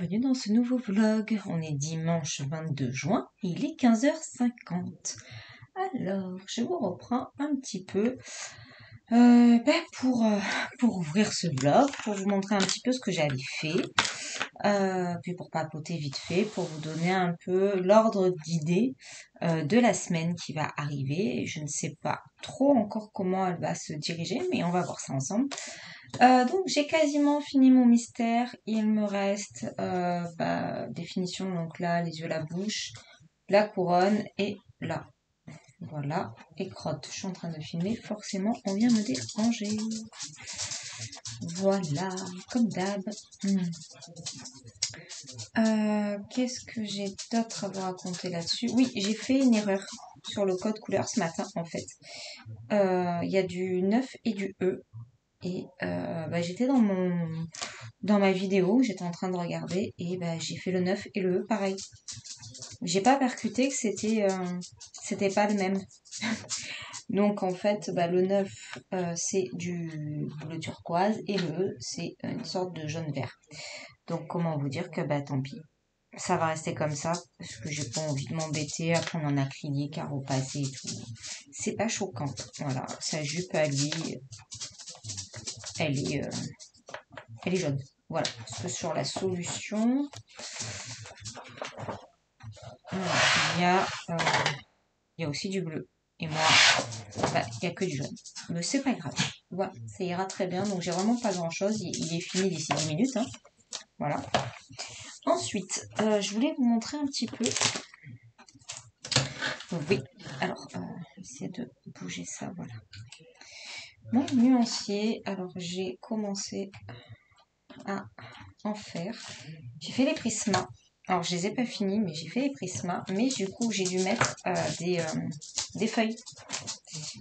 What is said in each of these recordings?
bienvenue dans ce nouveau vlog. On est dimanche 22 juin et il est 15h50. Alors, je vous reprends un petit peu pour ouvrir ce vlog, pour vous montrer un petit peu ce que j'avais fait, puis pour papoter vite fait, pour vous donner un peu l'ordre d'idée de la semaine qui va arriver. Je ne sais pas trop encore comment elle va se diriger, mais on va voir ça ensemble. Donc j'ai quasiment fini mon mystère. Il me reste définition, donc là les yeux, la bouche, la couronne et là. Voilà, et crotte. Je suis en train de filmer, forcément on vient me déranger. Voilà, comme d'hab. Qu'est-ce que j'ai d'autre à vous raconter là-dessus? Oui, j'ai fait une erreur sur le code couleur ce matin en fait. Il y a du 9 et du E. Et j'étais dans ma vidéo, j'étais en train de regarder et j'ai fait le 9 et le E pareil. J'ai pas percuté que c'était pas le même. Donc en fait le 9 c'est du bleu turquoise et le E c'est une sorte de jaune vert. Donc comment vous dire que tant pis. Ça va rester comme ça parce que j'ai pas envie de m'embêter à prendre un acrylique à repasser et tout. C'est pas choquant. Voilà, sa jupe à lui, elle est jaune. Voilà, parce que sur la solution, il y a aussi du bleu. Et moi, il n'y a que du jaune. Mais c'est pas grave. Voilà, ça ira très bien. Donc j'ai vraiment pas grand chose. Il est fini d'ici 10 minutes. Hein. Voilà. Ensuite, je voulais vous montrer un petit peu. Oui, alors, essayer de bouger ça, voilà. Mon nuancier, alors j'ai commencé à en faire. J'ai fait les prismas. Alors, je les ai pas finis, mais j'ai fait les prismas. Mais du coup, j'ai dû mettre des feuilles.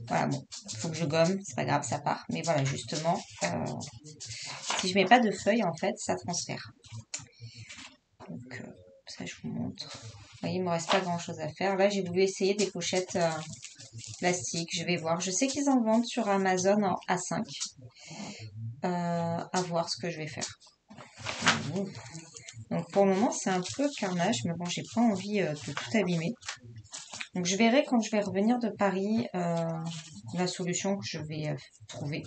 Voilà, bon, il faut que je gomme, c'est pas grave, ça part. Mais voilà, justement, si je mets pas de feuilles, en fait, ça transfère. Donc, ça, je vous montre. Vous voyez, il me reste pas grand-chose à faire. Là, j'ai voulu essayer des pochettes plastiques. Je vais voir. Je sais qu'ils en vendent sur Amazon en A5. À voir ce que je vais faire. Donc pour le moment c'est un peu carnage, mais bon j'ai pas envie de tout abîmer. Donc je verrai quand je vais revenir de Paris la solution que je vais trouver.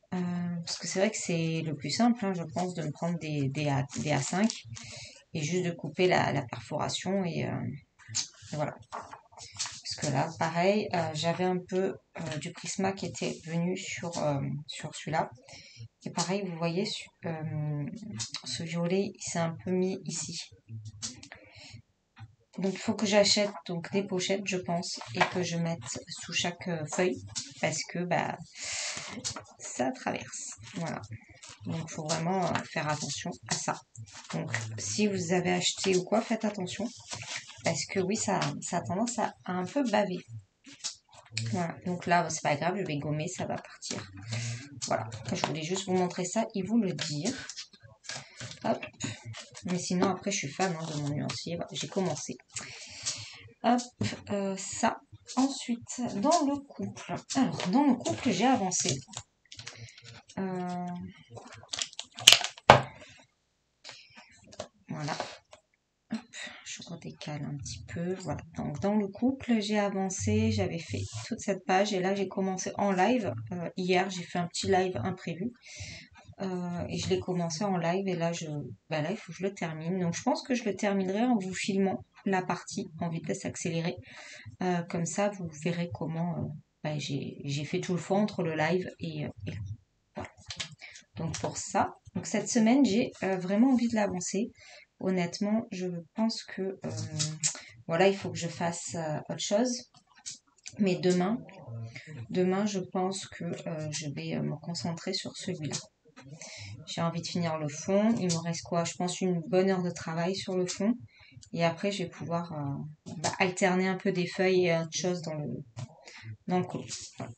Parce que c'est vrai que c'est le plus simple, hein, je pense, de me prendre des A5 et juste de couper la perforation et voilà. Parce que là, pareil, j'avais un peu du prisma qui était venu sur celui-là. Et pareil, vous voyez, ce violet, il s'est un peu mis ici. Donc, il faut que j'achète donc des pochettes, je pense, et que je mette sous chaque feuille, parce que ça traverse. Voilà. Donc, il faut vraiment faire attention à ça. Donc, si vous avez acheté ou quoi, faites attention, parce que oui, ça a tendance à un peu baver. Voilà, donc là, c'est pas grave, je vais gommer, ça va partir. Voilà, je voulais juste vous montrer ça et vous le dire. Hop, mais sinon, après, je suis fan de mon nuancier. Voilà, j'ai commencé. Hop, ça. Ensuite, dans le couple. Alors, dans le couple, j'ai avancé. Voilà. Hop, je redécale un petit peu. Voilà. Donc, dans le couple, j'ai avancé. J'avais fait toute cette page. Et là, j'ai commencé en live. Hier, j'ai fait un petit live imprévu. Et je l'ai commencé en live. Et là, là, il faut que je le termine. Donc, je pense que je le terminerai en vous filmant la partie en vitesse accélérée. Comme ça, vous verrez comment j'ai fait tout le fond entre le live et voilà. Donc pour ça, donc cette semaine, j'ai vraiment envie de l'avancer. Honnêtement, je pense que voilà, il faut que je fasse autre chose. Mais demain, je pense que je vais me concentrer sur celui-là. J'ai envie de finir le fond. Il me reste quoi? Je pense une bonne heure de travail sur le fond. Et après, je vais pouvoir alterner un peu des feuilles et autre chose dans le couple. Voilà.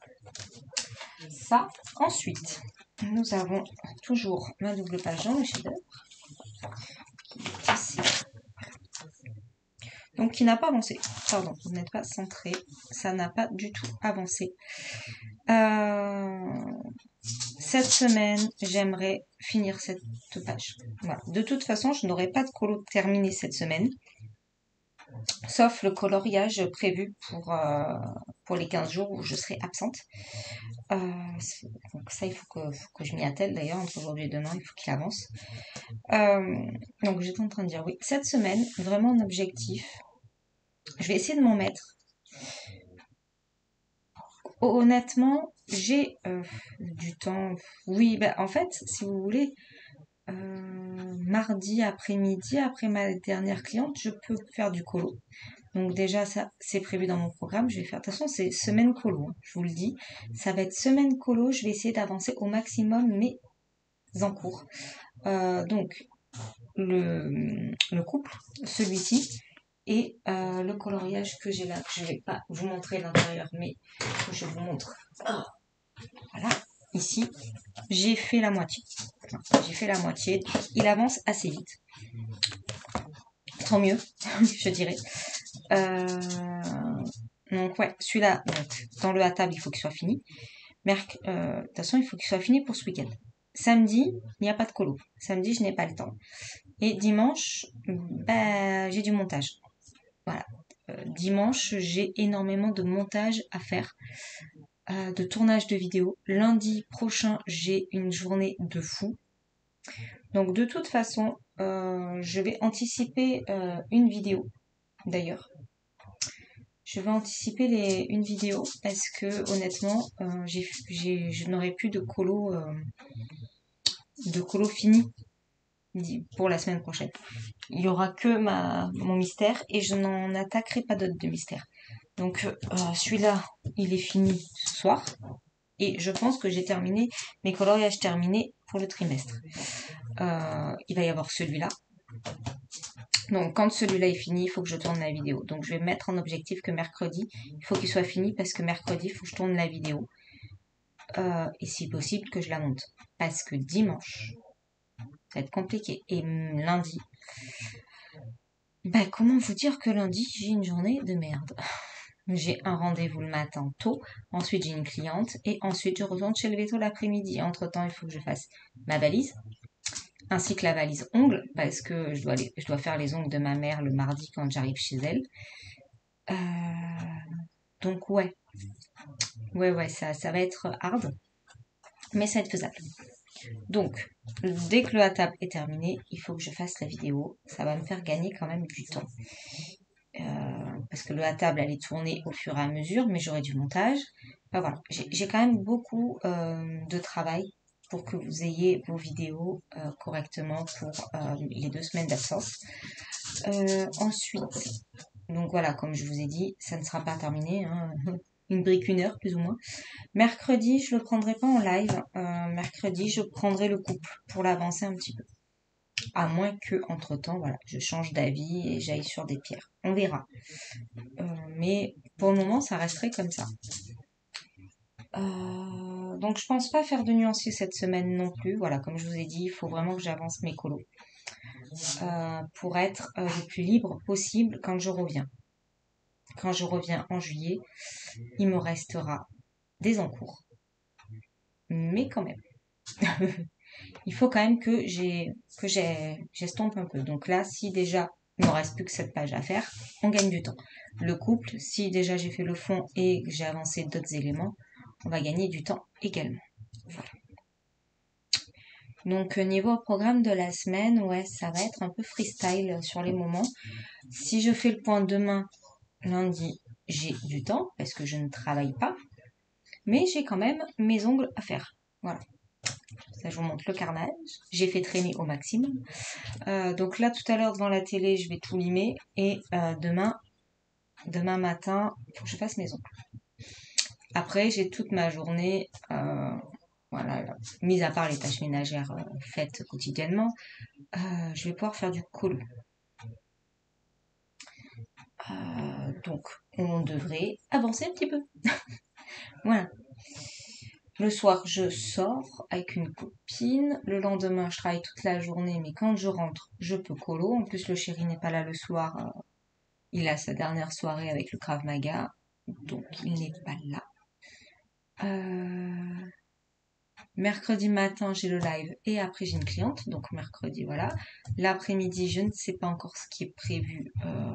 Ça, ensuite, nous avons toujours ma double page dans le chef-d'œuvre qui est ici. Donc, qui n'a pas avancé. Pardon, vous n'êtes pas centré. Ça n'a pas du tout avancé. cette semaine, j'aimerais finir cette page. Voilà. De toute façon, je n'aurai pas de colo terminé cette semaine, sauf le coloriage prévu pour les 15 jours où je serai absente. Donc ça, faut que je m'y attelle d'ailleurs, entre aujourd'hui et demain, il faut qu'il avance. Donc j'étais en train de dire, oui, cette semaine, vraiment un objectif, je vais essayer de m'en mettre. Honnêtement, j'ai du temps. Oui, bah, en fait, si vous voulez, mardi après-midi, après ma dernière cliente, je peux faire du colo. Donc déjà, ça, c'est prévu dans mon programme. Je vais faire. De toute façon, c'est semaine colo, hein, je vous le dis. Ça va être semaine colo. Je vais essayer d'avancer au maximum mes en cours. Donc, le couple, celui-ci, et le coloriage que j'ai là, que je ne vais pas vous montrer l'intérieur, mais que je vous montre. Voilà, ici, j'ai fait la moitié. J'ai fait la moitié. Il avance assez vite. Tant mieux, je dirais. Donc ouais, celui-là, dans le à table, il faut qu'il soit fini. De toute façon, il faut qu'il soit fini pour ce week-end. Samedi, il n'y a pas de colo. Samedi, je n'ai pas le temps. Et dimanche, bah, j'ai du montage. Voilà. Dimanche, j'ai énormément de montage à faire, de tournage de vidéos. Lundi prochain, j'ai une journée de fou. Donc de toute façon, je vais anticiper une vidéo, d'ailleurs. Je vais anticiper une vidéo parce que honnêtement, je n'aurai plus de colo fini pour la semaine prochaine. Il y aura que mon mystère et je n'en attaquerai pas d'autres de mystère. Donc celui-là, il est fini ce soir et je pense que j'ai terminé mes coloriages terminés pour le trimestre. Il va y avoir celui-là. Donc quand celui-là est fini, il faut que je tourne la vidéo. Donc je vais mettre en objectif que mercredi, il faut qu'il soit fini parce que mercredi, il faut que je tourne la vidéo. Et si possible, que je la monte. Parce que dimanche, ça va être compliqué. Et lundi, bah comment vous dire que lundi, j'ai une journée de merde. J'ai un rendez-vous le matin tôt, ensuite j'ai une cliente, et ensuite je retourne chez le veto l'après-midi. Entre-temps, il faut que je fasse ma valise, ainsi que la valise ongles, parce que je dois faire les ongles de ma mère le mardi quand j'arrive chez elle. Donc ouais, ça va être hard, mais ça va être faisable. Donc, dès que le à table est terminé, il faut que je fasse la vidéo. Ça va me faire gagner quand même du temps. Parce que le à table allait tourner au fur et à mesure, mais j'aurai du montage. Enfin, voilà, j'ai quand même beaucoup de travail pour que vous ayez vos vidéos correctement pour les 2 semaines d'absence. Ensuite, donc voilà, comme je vous ai dit, ça ne sera pas terminé, hein, une brique, 1 heure plus ou moins. Mercredi, je le prendrai pas en live. Mercredi, je prendrai le couple pour l'avancer un petit peu. À moins que, entre-temps, voilà, je change d'avis et j'aille sur des pierres. On verra. Mais pour le moment, ça resterait comme ça. Donc je pense pas faire de nuancier cette semaine non plus. Voilà, comme je vous ai dit, il faut vraiment que j'avance mes colos pour être le plus libre possible quand je reviens. Quand je reviens en juillet, il me restera des encours. Mais quand même. Il faut quand même que j'estompe un peu. Donc là, si déjà il ne me reste plus que cette page à faire, on gagne du temps. Le couple, si déjà j'ai fait le fond et que j'ai avancé d'autres éléments, on va gagner du temps également. Voilà. Donc niveau programme de la semaine, ouais, ça va être un peu freestyle sur les moments. Si je fais le point demain, lundi, j'ai du temps parce que je ne travaille pas, mais j'ai quand même mes ongles à faire. Voilà. Ça, je vous montre le carnage. J'ai fait traîner au maximum. Donc là, tout à l'heure, devant la télé, je vais tout limer. Et demain matin, il faut que je fasse mes ongles. Après, j'ai toute ma journée, voilà, mis à part les tâches ménagères faites quotidiennement, je vais pouvoir faire du colo. Donc, on devrait avancer un petit peu. Voilà. Le soir, je sors avec une copine. Le lendemain, je travaille toute la journée, mais quand je rentre, je peux colo. En plus, le chéri n'est pas là le soir. Il a sa dernière soirée avec le Krav Maga, donc il n'est pas là. Mercredi matin, j'ai le live et après j'ai une cliente. Donc mercredi, voilà. L'après-midi, je ne sais pas encore ce qui est prévu,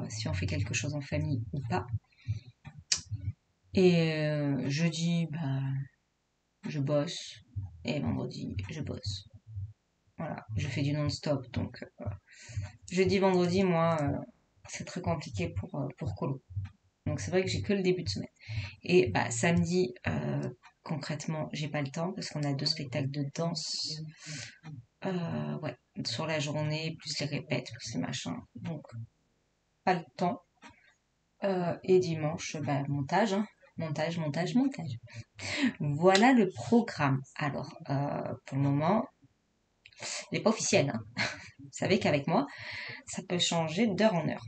si on fait quelque chose en famille ou pas. Et jeudi, bah, je bosse. Et vendredi, je bosse. Voilà, je fais du non-stop. Donc jeudi, vendredi, moi, c'est très compliqué pour Colo. Donc c'est vrai que j'ai que le début de semaine. Et bah, samedi, concrètement, j'ai pas le temps parce qu'on a 2 spectacles de danse. Ouais, sur la journée, plus les répètes, plus les machins. Donc, pas le temps. Et dimanche, bah, montage, hein. Montage, montage, montage. Voilà le programme. Alors, pour le moment, il n'est pas officiel, hein. Vous savez qu'avec moi, ça peut changer d'heure en heure.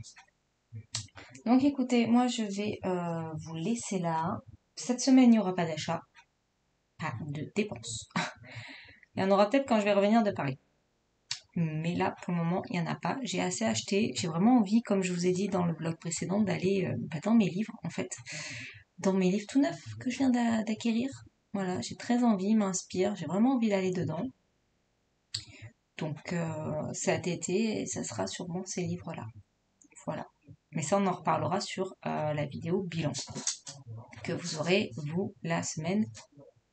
Donc écoutez, moi je vais vous laisser là. Cette semaine, il n'y aura pas d'achat, pas de dépenses. Il y en aura peut-être quand je vais revenir de Paris. Mais là, pour le moment, il n'y en a pas. J'ai assez acheté. J'ai vraiment envie, comme je vous ai dit dans le blog précédent, d'aller dans mes livres, en fait. Dans mes livres tout neufs que je viens d'acquérir. Voilà, j'ai très envie, il m'inspire. J'ai vraiment envie d'aller dedans. Donc, cet été, et ça sera sûrement ces livres-là. Voilà. Mais ça, on en reparlera sur la vidéo bilan que vous aurez, vous, la semaine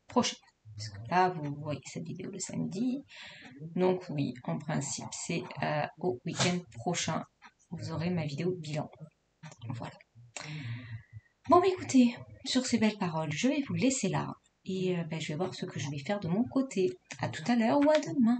prochaine. Parce que là, vous voyez cette vidéo le samedi. Donc oui, en principe, c'est au week-end prochain. Vous aurez ma vidéo bilan. Voilà. Bon, bah, écoutez, sur ces belles paroles, je vais vous laisser là. Et bah, je vais voir ce que je vais faire de mon côté. À tout à l'heure ou à demain.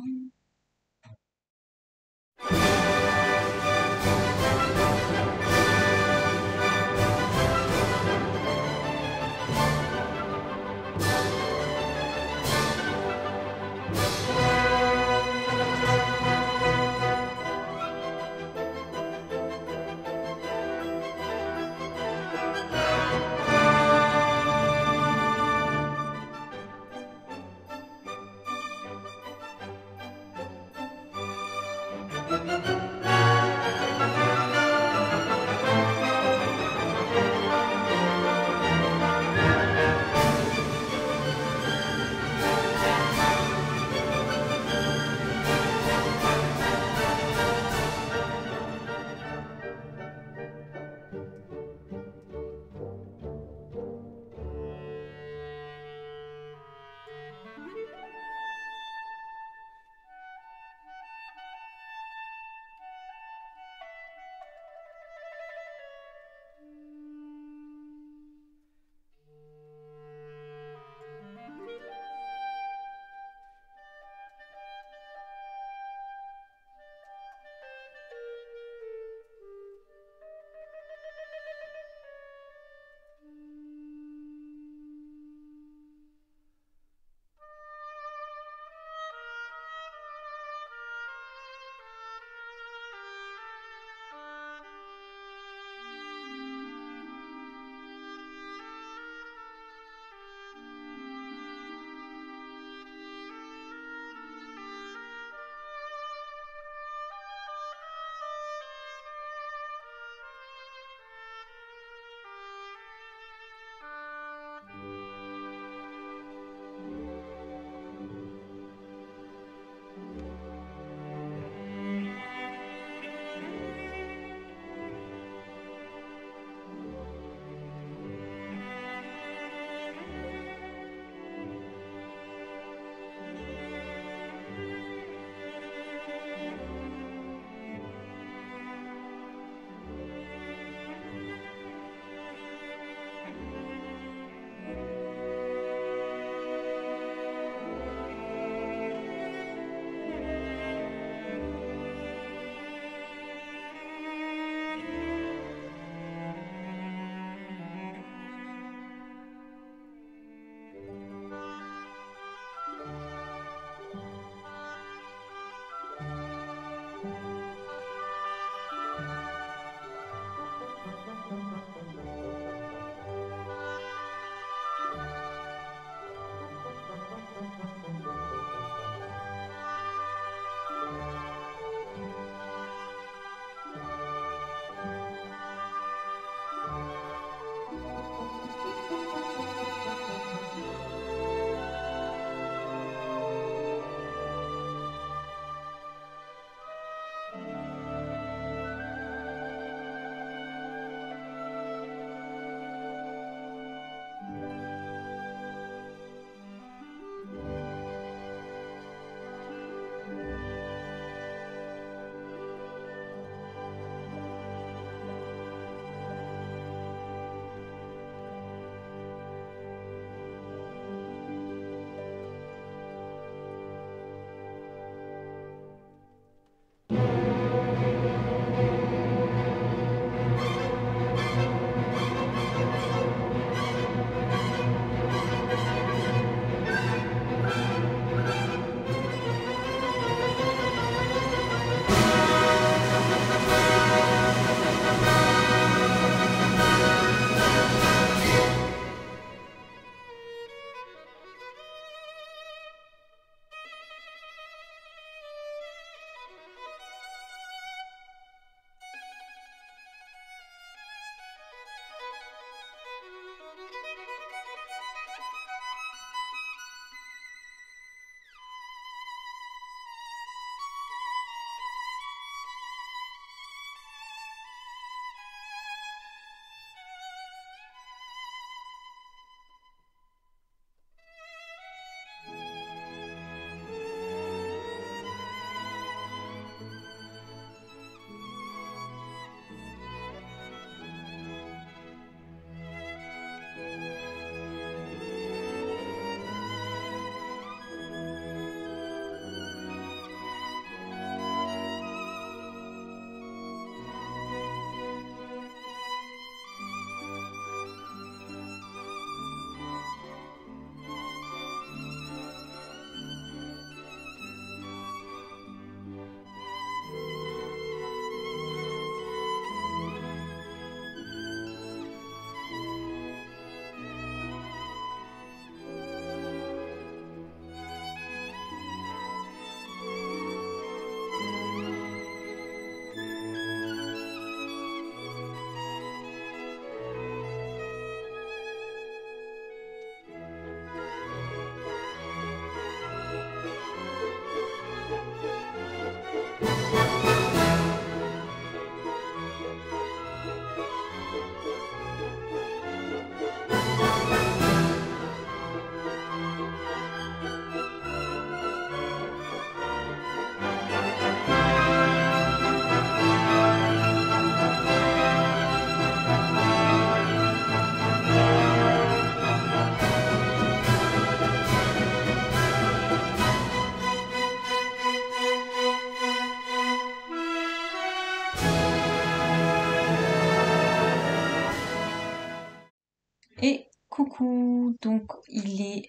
Coucou, donc il est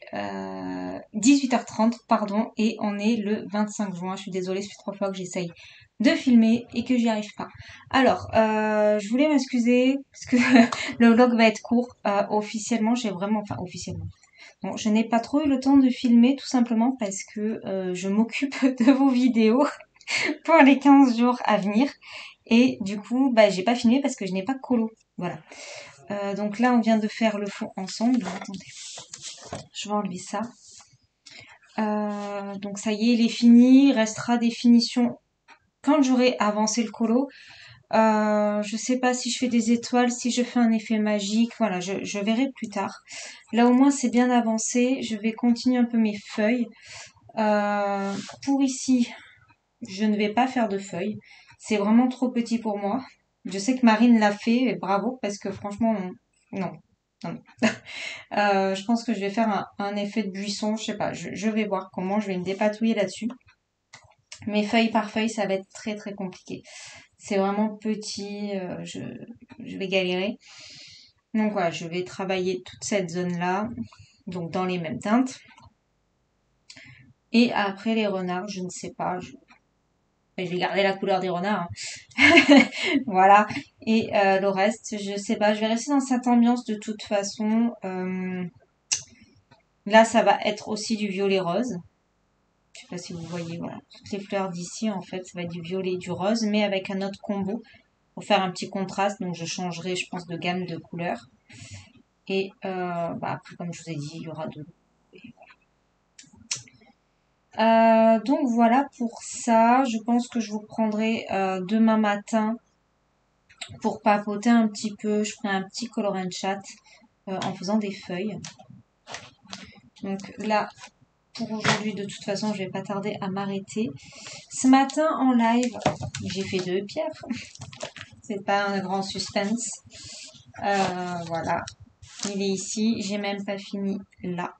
18h30, pardon, et on est le 25 juin. Je suis désolée, ça fait 3 fois que j'essaye de filmer et que j'y arrive pas. Alors, je voulais m'excuser parce que le vlog va être court. Officiellement, enfin officiellement. Bon, je n'ai pas trop eu le temps de filmer, tout simplement parce que je m'occupe de vos vidéos pour les 15 jours à venir. Et du coup, bah, j'ai pas filmé parce que je n'ai pas de colo. Voilà. Donc là, on vient de faire le fond ensemble. Attendez, je vais enlever ça. Donc ça y est, il est fini. Il restera des finitions quand j'aurai avancé le colo. Je sais pas si je fais des étoiles, si je fais un effet magique. Voilà, je verrai plus tard. Là, au moins, c'est bien avancé. Je vais continuer un peu mes feuilles. Pour ici, je ne vais pas faire de feuilles. C'est vraiment trop petit pour moi. Je sais que Marine l'a fait, et bravo, parce que franchement, non. Non. Je pense que je vais faire un effet de buisson, je sais pas, je vais voir comment, je vais me dépatouiller là-dessus. Mais feuille par feuille, ça va être très très compliqué. C'est vraiment petit, je vais galérer. Donc voilà, je vais travailler toute cette zone-là, donc dans les mêmes teintes. Et après les renards, je ne sais pas, je vais garder la couleur des renards, hein. Voilà. Et le reste, je sais pas, je vais rester dans cette ambiance de toute façon. Là, ça va être aussi du violet rose. Je sais pas si vous voyez, voilà. Toutes les fleurs d'ici, en fait, ça va être du violet et du rose, mais avec un autre combo pour faire un petit contraste. Donc, je changerai, je pense, de gamme de couleurs. Et bah, après, comme je vous ai dit, il y aura de l'eau. Donc voilà pour ça. Je pense que je vous prendrai demain matin pour papoter un petit peu. Je ferai un petit color and chat en faisant des feuilles. Donc là, pour aujourd'hui, de toute façon, je vais pas tarder à m'arrêter. Ce matin en live, j'ai fait 2 pierres. C'est pas un grand suspense. Voilà. Il est ici. J'ai même pas fini là.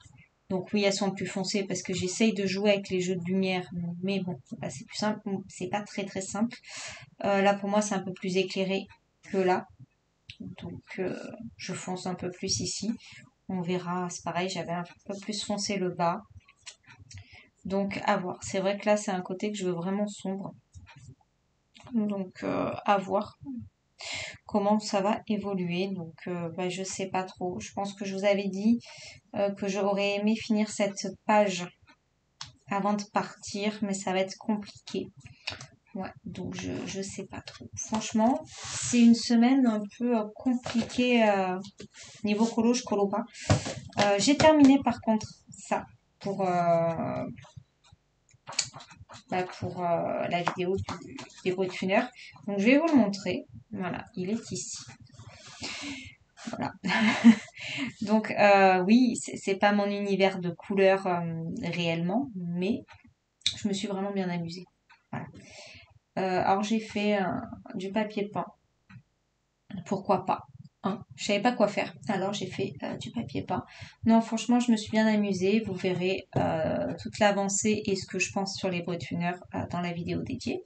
Donc oui, elles sont plus foncées parce que j'essaye de jouer avec les jeux de lumière. Mais bon, bah, c'est plus simple. C'est pas très très simple. Là, pour moi, c'est un peu plus éclairé que là. Donc, je fonce un peu plus ici. On verra. C'est pareil, j'avais un peu plus foncé le bas. Donc, à voir. C'est vrai que là, c'est un côté que je veux vraiment sombre. Donc, à voir comment ça va évoluer. Donc, bah, je sais pas trop. Je pense que je vous avais dit que j'aurais aimé finir cette page avant de partir, mais ça va être compliqué. Ouais, donc je sais pas trop. Franchement, c'est une semaine un peu compliquée niveau colo, je colo pas. J'ai terminé par contre ça pour la vidéo des bruits de funeur. Donc je vais vous le montrer. Voilà, il est ici. Voilà. Donc oui, c'est pas mon univers de couleurs réellement, mais je me suis vraiment bien amusée. Voilà. Alors j'ai fait du papier peint. Pourquoi pas, hein. Je savais pas quoi faire, alors j'ai fait du papier peint. Non, franchement, je me suis bien amusée. Vous verrez toute l'avancée et ce que je pense sur les bruits de funeur dans la vidéo dédiée.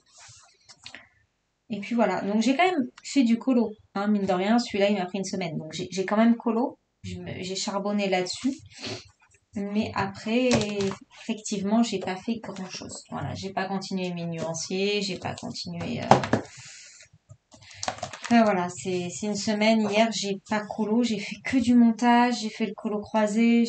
Et puis voilà, donc j'ai quand même fait du colo, hein, mine de rien, celui-là il m'a pris une semaine, donc j'ai quand même colo, j'ai charbonné là-dessus, mais après, effectivement, j'ai pas fait grand-chose. Voilà, j'ai pas continué mes nuanciers, j'ai pas continué. Voilà, c'est une semaine. Hier, j'ai pas colo, j'ai fait que du montage, j'ai fait le colo croisé,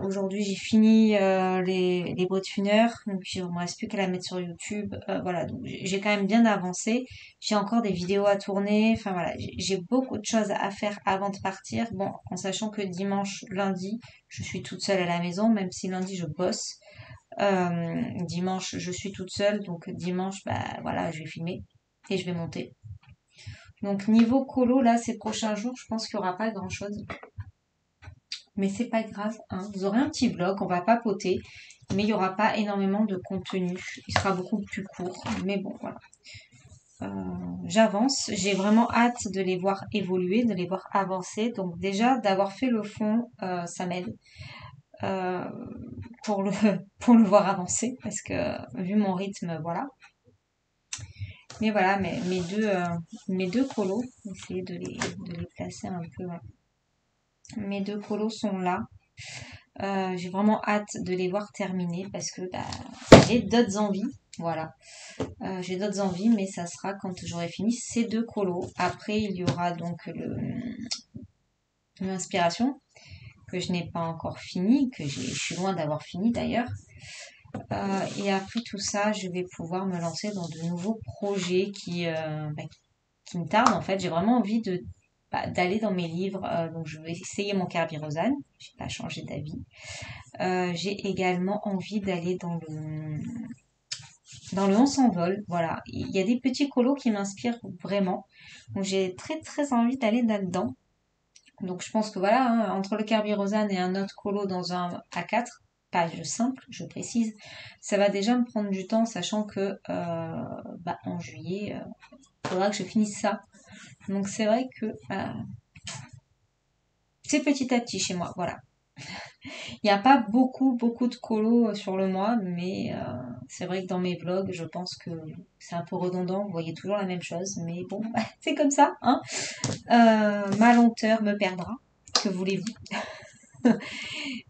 aujourd'hui, j'ai fini les bruits de funeur, donc il me reste plus qu'à la mettre sur YouTube. Voilà, donc j'ai quand même bien avancé. J'ai encore des vidéos à tourner. Enfin voilà, j'ai beaucoup de choses à faire avant de partir. Bon, en sachant que dimanche, lundi, je suis toute seule à la maison, même si lundi je bosse. Dimanche, je suis toute seule, donc dimanche, bah voilà, je vais filmer et je vais monter. Donc niveau colo, là, ces prochains jours, je pense qu'il n'y aura pas grand-chose. Mais c'est pas grave, hein. Vous aurez un petit vlog, on va papoter, mais il n'y aura pas énormément de contenu. Il sera beaucoup plus court, mais bon, voilà. J'avance, j'ai vraiment hâte de les voir évoluer, de les voir avancer. Donc déjà, d'avoir fait le fond, ça m'aide pour pour le voir avancer, parce que vu mon rythme, voilà. Mais voilà, mes deux colos, essayer de les placer un peu. Ouais. Mes 2 colos sont là. J'ai vraiment hâte de les voir terminer parce que bah, j'ai d'autres envies. Voilà. J'ai d'autres envies, mais ça sera quand j'aurai fini ces 2 colos. Après, il y aura donc l'inspiration que je n'ai pas encore fini, je suis loin d'avoir fini d'ailleurs. Et après tout ça, je vais pouvoir me lancer dans de nouveaux projets qui me tardent. En fait, j'ai vraiment envie d'aller dans mes livres. Donc, je vais essayer mon Kerberos. J'ai pas changé d'avis. J'ai également envie d'aller dans le On s'envole. Voilà, il y a des petits colos qui m'inspirent vraiment. Donc, j'ai très très envie d'aller là-dedans. Donc je pense que voilà, hein, entre le Kerberos et un autre colo dans un A4, page simple, je précise, ça va déjà me prendre du temps, sachant que en juillet, il faudra que je finisse ça. Donc c'est vrai que c'est petit à petit chez moi, voilà. Il n'y a pas beaucoup de colos sur le mois, mais c'est vrai que dans mes vlogs, je pense que c'est un peu redondant, vous voyez toujours la même chose, mais bon, c'est comme ça, hein. Ma lenteur me perdra, que voulez-vous?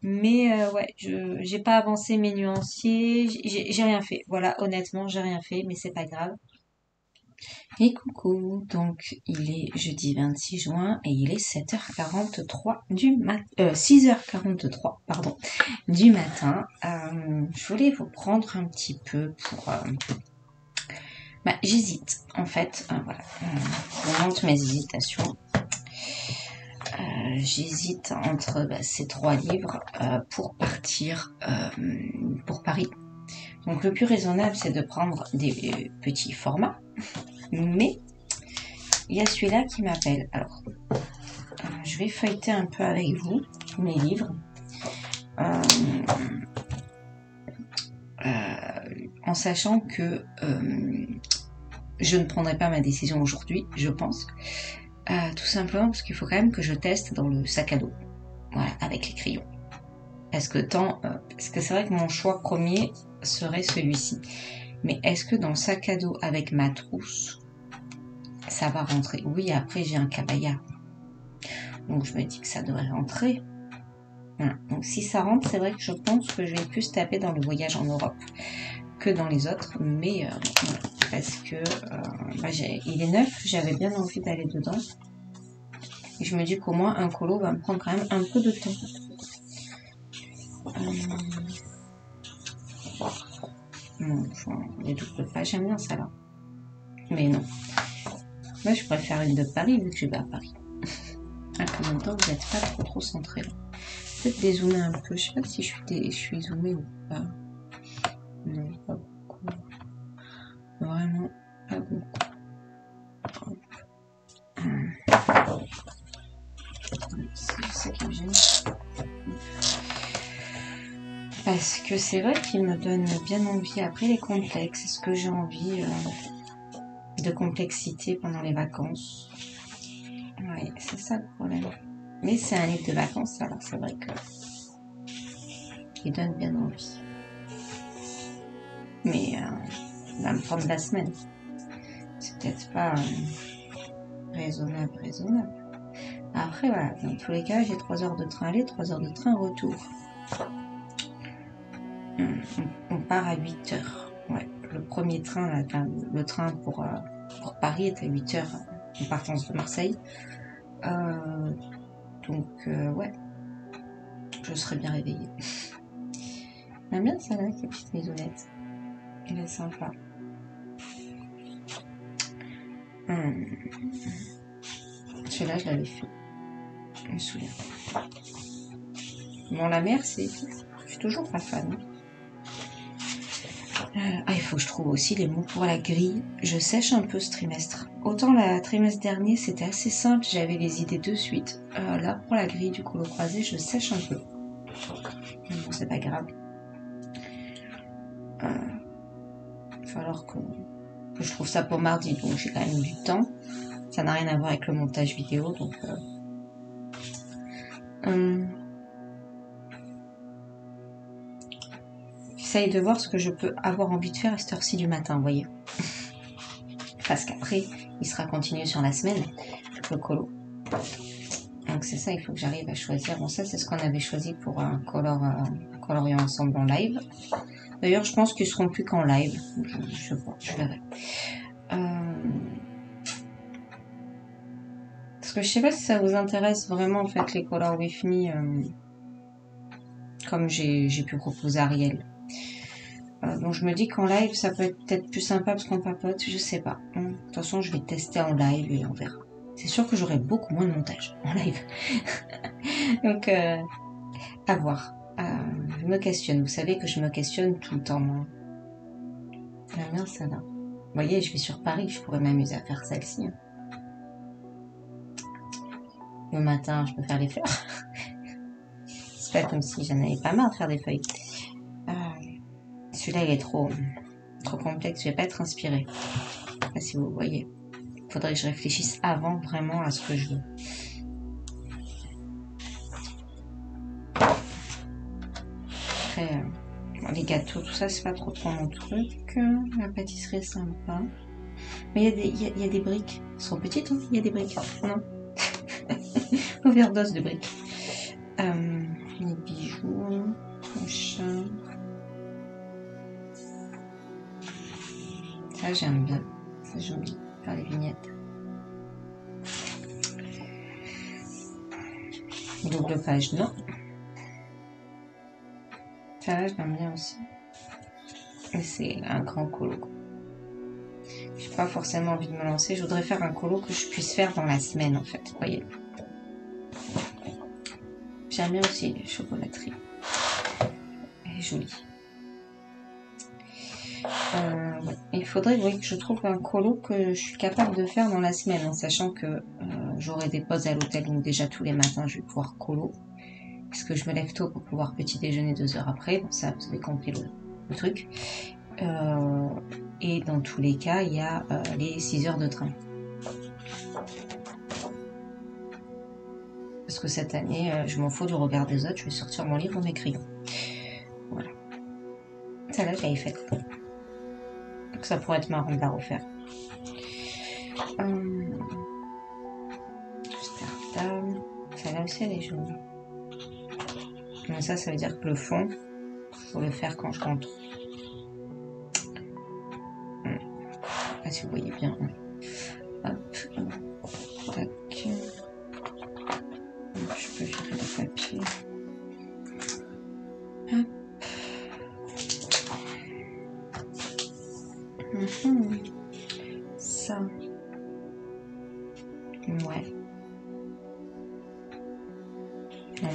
Mais ouais, j'ai pas avancé mes nuanciers, j'ai rien fait. Voilà, honnêtement, j'ai rien fait, mais c'est pas grave. Et coucou, donc il est jeudi 26 juin et il est 7h43 du matin, 6h43, pardon, du matin. Je voulais vous prendre un petit peu pour... j'hésite, en fait, voilà, je vous montre mes hésitations. J'hésite entre ces 3 livres pour partir pour Paris. Donc le plus raisonnable, c'est de prendre des petits formats. Mais il y a celui-là qui m'appelle. Alors, je vais feuilleter un peu avec vous mes livres. En sachant que je ne prendrai pas ma décision aujourd'hui, je pense. Tout simplement parce qu'il faut quand même que je teste dans le sac à dos. Voilà, avec les crayons. Parce que c'est vrai que mon choix premier serait celui-ci. Mais est-ce que dans le sac à dos avec ma trousse, ça va rentrer? Oui, après j'ai un cabaya. Donc je me dis que ça devrait rentrer. Voilà. Donc si ça rentre, c'est vrai que je pense que je vais plus taper dans le voyage en Europe que dans les autres. Mais voilà, parce que il est neuf, j'avais bien envie d'aller dedans. Et je me dis qu'au moins un colo va me prendre quand même un peu de temps. Les doubles pages, j'aime bien ça là. Mais non. Moi, je préfère une de Paris vu que je vais à Paris. En même temps, vous n'êtes pas trop centré là. Peut-être dézoomer un peu. Je sais pas si je suis zoomée ou pas. Non, pas beaucoup. Vraiment pas beaucoup. C'est ça qui me gêne. Parce que c'est vrai qu'il me donne bien envie. Après les complexes, est-ce que j'ai envie de complexité pendant les vacances? Oui, c'est ça le problème. Mais c'est un livre de vacances, alors c'est vrai que il donne bien envie. Mais il va me prendre la semaine. C'est peut-être pas raisonnable. Après, voilà, dans tous les cas, j'ai 3 heures de train aller, 3 heures de train retour. On part à 8 heures. Ouais, le premier train, là, le train pour Paris est à 8 heures en partance de Marseille. Donc, ouais, je serai bien réveillée. J'aime bien ça, là, avec les petites maisonnettes. Il est sympa. Celui-là, je l'avais fait. Je me souviens. Bon, la mer, je suis toujours pas fan. Il faut que je trouve aussi les mots pour la grille. Je sèche un peu ce trimestre. Autant le trimestre dernier, c'était assez simple, j'avais les idées de suite. Là, pour la grille du colo croisé, je sèche un peu. Bon, c'est pas grave. Il va falloir que je trouve ça pour mardi, donc j'ai quand même du temps. Ça n'a rien à voir avec le montage vidéo, donc... J'essaye de voir ce que je peux avoir envie de faire à cette heure-ci du matin, vous voyez. Parce qu'après, il sera continué sur la semaine, le colo. Donc c'est ça, il faut que j'arrive à choisir. Bon, ça c'est ce qu'on avait choisi pour un coloriant ensemble en live. D'ailleurs, je pense qu'ils seront plus qu'en live. Je verrai. Parce que je sais pas si ça vous intéresse vraiment en fait les Color With Me, comme j'ai pu proposer à Ariel. Donc je me dis qu'en live ça peut être peut-être plus sympa parce qu'on papote, je sais pas. De toute façon je vais tester en live et on verra. C'est sûr que j'aurai beaucoup moins de montage en live. Donc à voir. Je me questionne, vous savez que je me questionne tout le temps moi. Ah non, ça va. Vous voyez, je vais sur Paris, je pourrais m'amuser à faire celle-ci. Le matin, je peux faire les fleurs. C'est pas comme si j'en avais pas marre de faire des feuilles. Celui-là, il est trop complexe. Je vais pas être inspirée. Je sais pas si vous voyez. Il faudrait que je réfléchisse avant vraiment à ce que je veux. Après, les gâteaux, tout ça, c'est pas trop mon truc. La pâtisserie est sympa. Mais il y a des briques. Elles sont petites, hein. Il y a des briques. Non. Overdose de briques. Les bijoux, le chat. Ça, j'aime bien. C'est joli. Faire les vignettes. Double page, non. Ça, j'aime bien aussi. Et c'est un grand colo. J'ai pas forcément envie de me lancer. Je voudrais faire un colo que je puisse faire dans la semaine, en fait. Vous voyez. J'aime bien aussi les chocolateries. Elle est jolie. Il faudrait que je trouve un colo que je suis capable de faire dans la semaine, en sachant que j'aurai des pauses à l'hôtel, donc déjà tous les matins je vais pouvoir colo, parce que je me lève tôt pour pouvoir petit déjeuner 2 heures après, donc ça vous avez compris le truc. Et dans tous les cas, il y a les 6 heures de train. Parce que cette année, je m'en fous du regard des autres, je vais sortir mon livre ou mes crayons. Voilà. Ça là, je l'avais faite. Donc ça pourrait être marrant de la refaire. Celle-là aussi, elle est jolie. Mais ça veut dire que le fond, faut le faire quand je rentre. Je sais pas si vous voyez bien. Hop. Tac. Je peux virer le papier. Hop. Ça. Ouais. Non.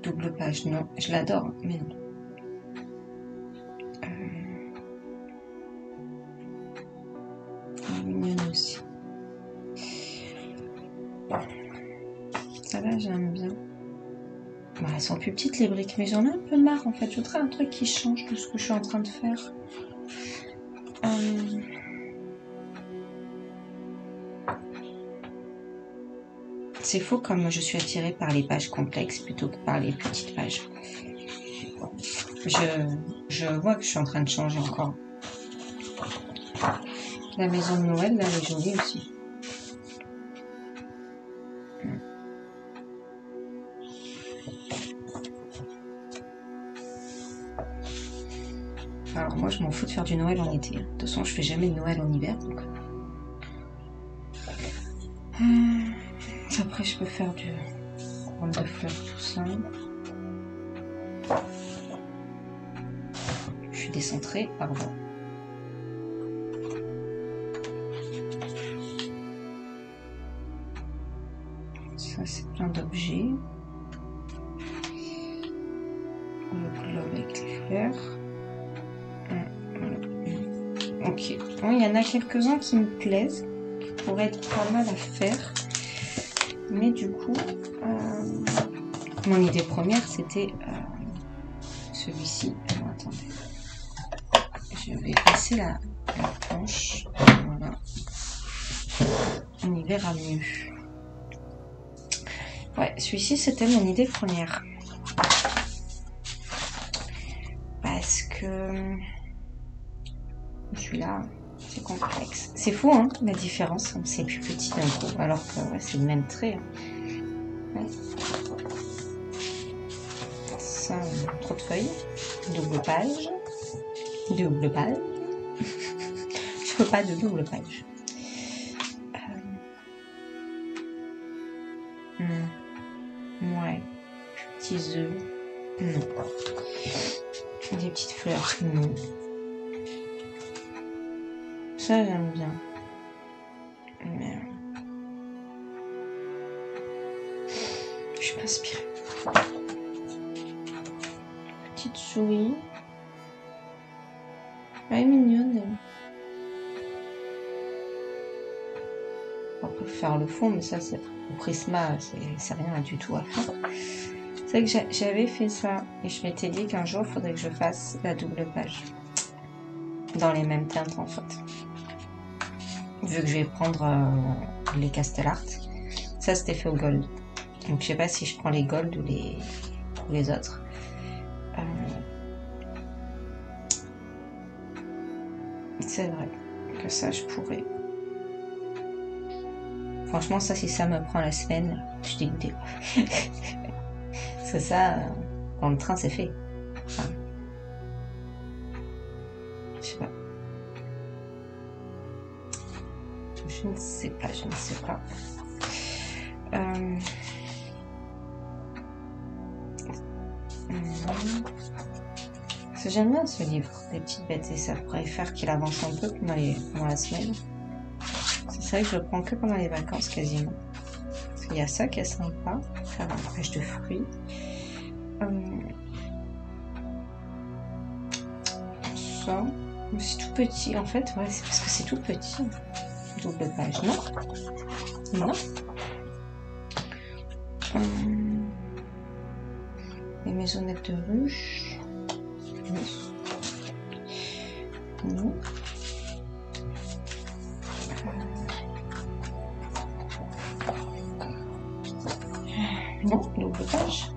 Double page, non. Je l'adore, mais non. Elle est mignonne aussi. Ça là, j'aime bien. Bon, elles sont plus petites les briques, mais j'en ai un peu marre en fait. Je voudrais un truc qui change de ce que je suis en train de faire. C'est faux comme je suis attirée par les pages complexes plutôt que par les petites pages. Je vois que je suis en train de changer encore. La maison de Noël, là, elle est jolie aussi. Alors moi, je m'en fous de faire du Noël en été. De toute façon, je fais jamais de Noël en hiver. Donc... Après, je peux faire du rond de fleurs, tout ça. Je suis décentrée, pardon. Ça, c'est plein d'objets. Le globe avec les fleurs. Ok. Bon, il y en a quelques-uns qui me plaisent, qui pourraient être pas mal à faire. Mais du coup, mon idée première, c'était celui-ci. Alors, attendez. Je vais passer la planche. Voilà. On y verra mieux. Ouais, celui-ci, c'était mon idée première. Parce que celui-là, c'est complexe. C'est fou, hein, la différence. C'est plus petit d'un coup, alors que ouais, c'est le même trait. Ouais. Ça, trop de feuilles. Double page. Double page. Je veux pas de double page. Ouais. Petits œufs. Non. Des petites fleurs. Non. Ça, j'aime bien. Mais... je suis pas inspirée. Petite souris. Elle est mignonne. On peut faire le fond, mais ça, c'est au Prisma, c'est rien du tout à faire. C'est vrai que j'avais fait ça et je m'étais dit qu'un jour, il faudrait que je fasse la double page. Dans les mêmes teintes, en fait. Vu que je vais prendre les Castellart. Ça, c'était fait au gold. Donc, je sais pas si je prends les gold ou les autres. C'est vrai que ça, je pourrais. Franchement, ça, si ça me prend la semaine, je suis dégoûtée. Parce que ça, dans le train, c'est fait. Enfin, je sais pas. Je ne sais pas, je ne sais pas. J'aime bien ce livre, des petites bêtes, et ça pourrait faire qu'il avance un peu pendant la semaine. C'est vrai que je le prends que pendant les vacances quasiment. Parce qu'il y a ça qui est sympa, faire un pêche de fruits. Ça, c'est tout petit en fait, ouais, c'est parce que c'est tout petit. Double page, non. Les maisonnettes de ruche. Non. Non, double page.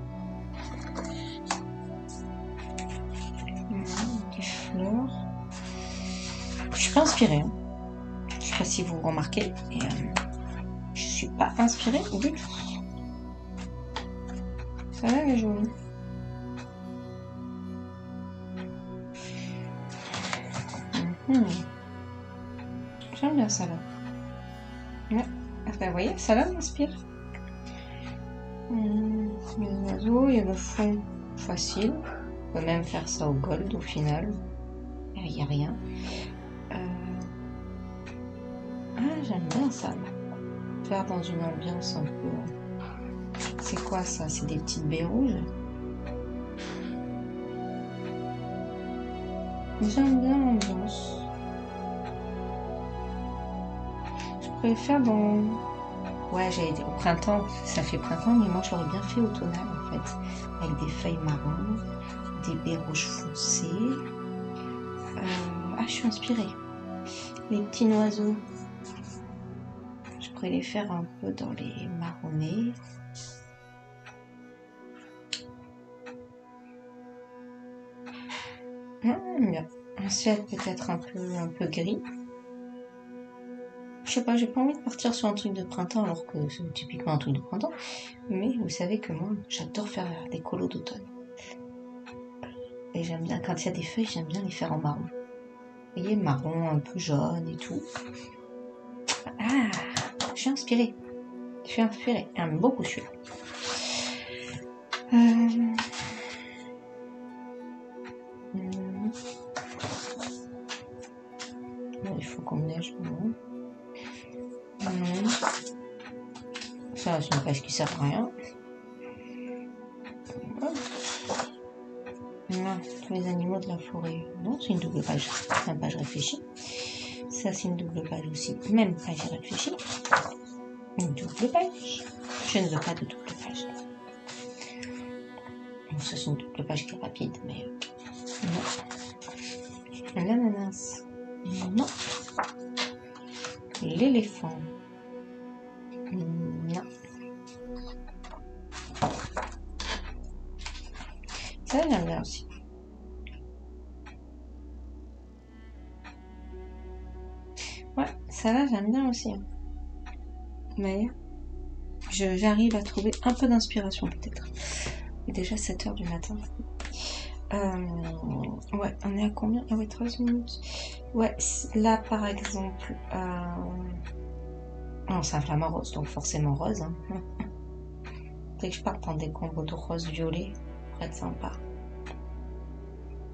Des fleurs. Je suis pas inspirée. Hein. Je sais pas si vous remarquez. Et, je suis pas inspirée du tout. Ça là, elle est jolie. J'aime bien ça là. Ouais. Enfin, vous voyez, ça là m'inspire. Il y a des oiseaux, il y a le fond facile. On peut même faire ça au gold au final. Il n'y a rien. Ah, j'aime bien ça. Faire dans une ambiance un peu... C'est quoi ça? C'est des petites baies rouges? J'aime bien l'ambiance. Je préfère dans... Ouais, j'allais dire au printemps, ça fait printemps, mais moi j'aurais bien fait automnal en fait. Avec des feuilles marron, des baies rouges foncées. Ah, je suis inspirée. Les petits oiseaux. Je pourrais les faire un peu dans les marronnés. Bien. Un ciel peut-être un peu gris. Je sais pas, j'ai pas envie de partir sur un truc de printemps alors que c'est typiquement un truc de printemps. Mais vous savez que moi, j'adore faire des colos d'automne. Et j'aime bien, quand il y a des feuilles, j'aime bien les faire en marron. Vous voyez, marron, un peu jaune et tout. Ah, je suis inspirée. J'aime beaucoup celui-là. Il faut qu'on neige. Ça, c'est une page qui sert à rien. Non, tous les animaux de la forêt. Non, c'est une double page. C'est une page réfléchie. Ça, c'est une double page aussi. Même page réfléchie. Une double page. Je ne veux pas de double page. Bon, ça, c'est une double page qui est rapide, mais... non. L'ananas. Non. L'éléphant. Non. Ça, j'aime bien aussi. celle-là, j'aime bien aussi. Mais j'arrive à trouver un peu d'inspiration peut-être. Il est déjà 7 h du matin. Ouais, on est à combien? Ah oui, 13 minutes. Ouais, là par exemple... Non, c'est un flamant rose, donc forcément rose. Hein. Dès que je parte dans des combos de rose-violet, ça pourrait être sympa.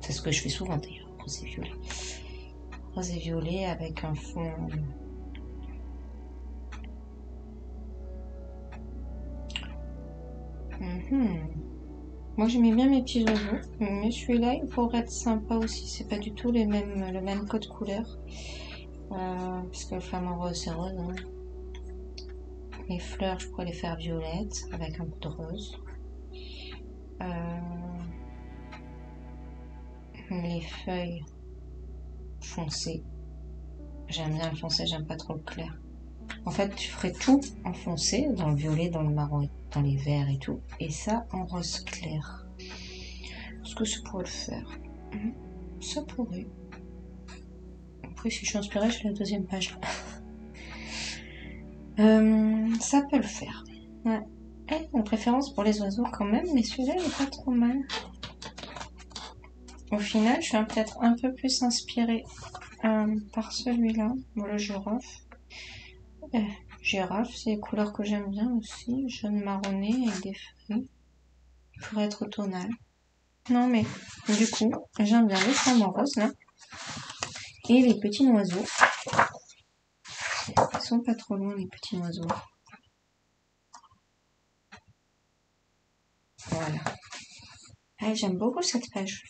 C'est ce que je fais souvent d'ailleurs, rose et violet. Rose et violet avec un fond... Moi j'aimais bien mes petits oiseaux, mais celui-là il pourrait être sympa aussi. C'est pas du tout le même code couleur. Puisque le flamant rose c'est rose. Hein. Les fleurs je pourrais les faire violettes avec un peu de rose. Les feuilles foncées. J'aime bien le foncé, j'aime pas trop le clair. En fait, je ferai tout en foncé, dans le violet, dans le marron, dans les verts et tout. Et ça en rose clair. Est-ce que ça pourrait le faire? Ça pourrait. Après, si je suis inspirée, je fais la deuxième page. Ça peut le faire. Ouais. Une préférence pour les oiseaux quand même, mais celui-là, il est pas trop mal. Au final, je suis peut-être un peu plus inspirée par celui-là. Bon, le girafe. Girafe, c'est les couleurs que j'aime bien aussi. Jaune marronné avec des feuilles. Il pourrait être automnal. Non, mais du coup, j'aime bien les flamants roses là. Et les petits oiseaux. Ils sont pas trop loin, les petits oiseaux. Voilà. Ah, j'aime beaucoup cette page.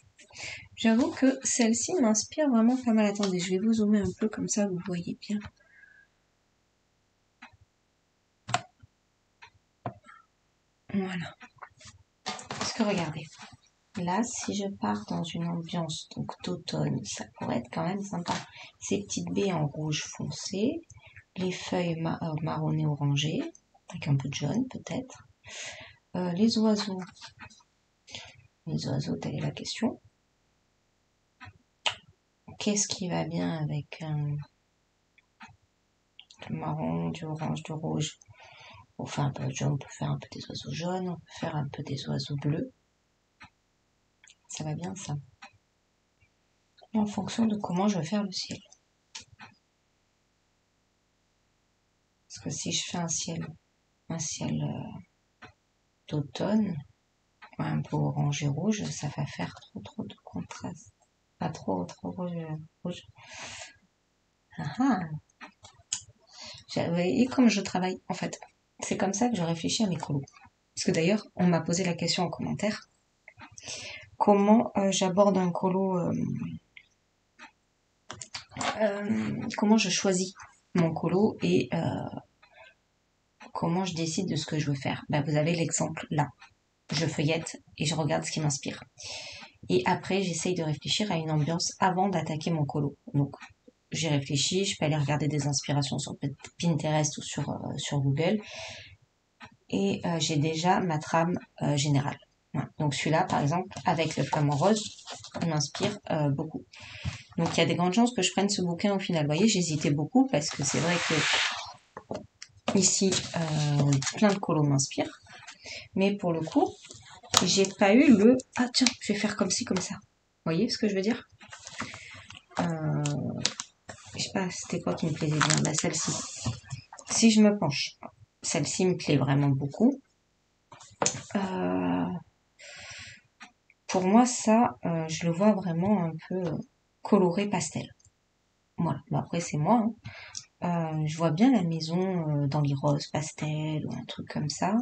J'avoue que celle-ci m'inspire vraiment pas mal. Attendez, je vais vous zoomer un peu comme ça, vous voyez bien. Voilà. Parce que regardez, là, si je pars dans une ambiance donc d'automne, ça pourrait être quand même sympa. Ces petites baies en rouge foncé, les feuilles marronnées orangées, avec un peu de jaune peut-être. Les oiseaux, telle est la question. Qu'est-ce qui va bien avec du marron, du orange, du rouge? On fait un peu de jaune, on peut faire un peu des oiseaux jaunes, on peut faire un peu des oiseaux bleus. Ça va bien ça. Et en fonction de comment je vais faire le ciel. Parce que si je fais un ciel d'automne, un peu orange et rouge, ça va faire trop de contraste. Pas trop rouge. Et comme je travaille, en fait, c'est comme ça que je réfléchis à mes colos. Parce que d'ailleurs, on m'a posé la question en commentaire. Comment j'aborde un colo, comment je choisis mon colo et comment je décide de ce que je veux faire. Vous avez l'exemple là. Je feuillette et je regarde ce qui m'inspire. Et après, j'essaye de réfléchir à une ambiance avant d'attaquer mon colo. Donc, j'ai réfléchi, je peux aller regarder des inspirations sur Pinterest ou sur Google. Et j'ai déjà ma trame générale. Voilà. Donc celui-là, par exemple, avec le flamant rose, m'inspire beaucoup. Donc il y a des grandes chances que je prenne ce bouquin au final. Vous voyez, j'hésitais beaucoup parce que c'est vrai que ici, plein de colos m'inspirent. Mais pour le coup, j'ai pas eu le « Ah tiens, je vais faire comme ci, comme ça ». Vous voyez ce que je veux dire? Je sais pas, c'était quoi qui me plaisait bien? Celle-ci. Si je me penche, celle-ci me plaît vraiment beaucoup. Pour moi, ça, je le vois vraiment un peu coloré pastel. Voilà. Après, c'est moi. Hein. Je vois bien la maison dans les roses pastel ou un truc comme ça.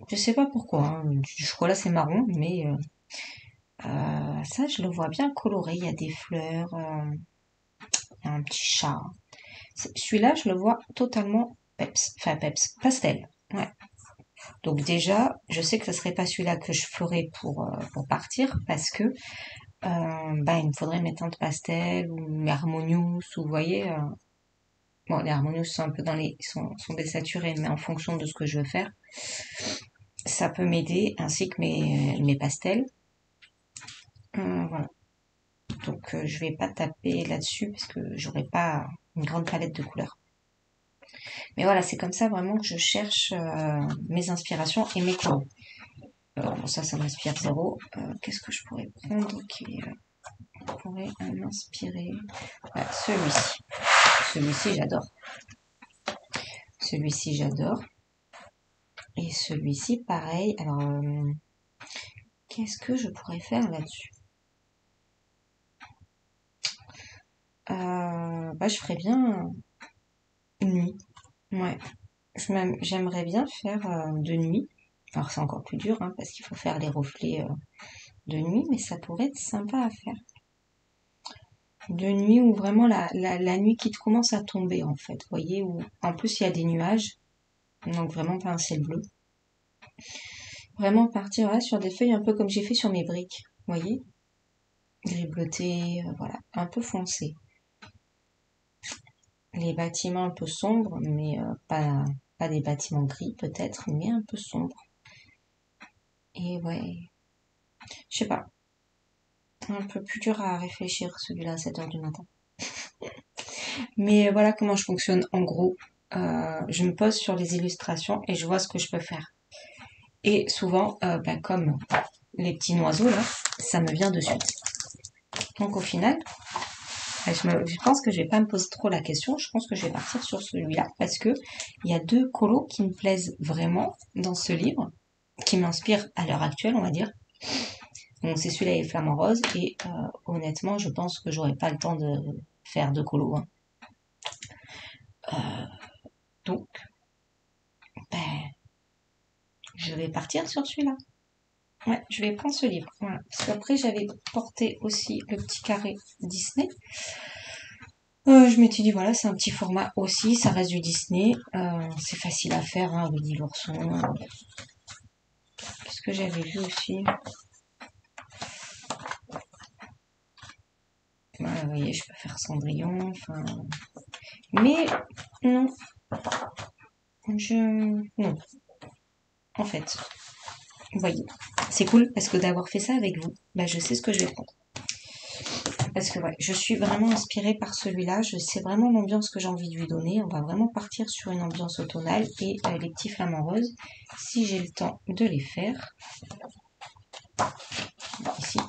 Je sais pas pourquoi. Hein. Du chocolat, c'est marron, mais ça, je le vois bien coloré. Il y a des fleurs, il y a un petit chat. Celui-là, je le vois totalement pastel. Ouais. Donc déjà, je sais que ce serait pas celui-là que je ferais pour partir parce que il me faudrait mes teintes pastel ou mes harmonious ou vous voyez. Bon, les harmonious sont un peu sont désaturés, mais en fonction de ce que je veux faire, ça peut m'aider ainsi que mes pastels. Voilà. Donc je vais pas taper là-dessus parce que j'aurai pas une grande palette de couleurs. Mais voilà, c'est comme ça vraiment que je cherche mes inspirations et mes couleurs. Bon, ça m'inspire zéro. Qu'est-ce que je pourrais prendre qui pourrait m'inspirer? Celui-ci. Celui-ci, j'adore. Celui-ci, j'adore. Et celui-ci, pareil. Alors, qu'est-ce que je pourrais faire là-dessus? Je ferais bien une nuit. Ouais. J'aimerais bien faire de nuit. Alors, c'est encore plus dur, hein, parce qu'il faut faire les reflets de nuit, mais ça pourrait être sympa à faire. De nuit ou vraiment la nuit qui commence à tomber, en fait. Vous voyez, où en plus, il y a des nuages. Donc, vraiment pas un ciel bleu. Vraiment partir là, sur des feuilles un peu comme j'ai fait sur mes briques. Vous voyez? Gris bleuté, voilà, un peu foncé. Les bâtiments un peu sombres, mais pas des bâtiments gris peut-être, mais un peu sombres. Et ouais, je sais pas, un peu plus dur à réfléchir celui-là à 7 heures du matin. Mais voilà comment je fonctionne en gros. Je me pose sur les illustrations et je vois ce que je peux faire. Et souvent, comme les petits oiseaux là, ça me vient de suite. Donc au final, je pense que je vais pas me poser trop la question. Je pense que je vais partir sur celui-là parce que il y a 2 colos qui me plaisent vraiment dans ce livre, qui m'inspirent à l'heure actuelle, on va dire. Donc c'est celui-là et Flamant Rose. Et honnêtement, je pense que j'aurai pas le temps de faire 2 colos. Hein. Donc, je vais partir sur celui-là. Ouais, je vais prendre ce livre. Voilà. Parce qu'après, j'avais porté aussi le petit carré Disney. Je m'étais dit, voilà, c'est un petit format aussi, ça reste du Disney. C'est facile à faire, hein, Winnie l'ourson. Qu'est-ce que j'avais vu aussi? Voilà, vous voyez, je peux faire Cendrillon, enfin... Mais, non. Non. En fait, vous voyez, c'est cool parce que d'avoir fait ça avec vous, je sais ce que je vais prendre. Parce que ouais, je suis vraiment inspirée par celui-là. Je sais vraiment l'ambiance que j'ai envie de lui donner. On va vraiment partir sur une ambiance automnale et les petits flamants roses, si j'ai le temps de les faire. Ici,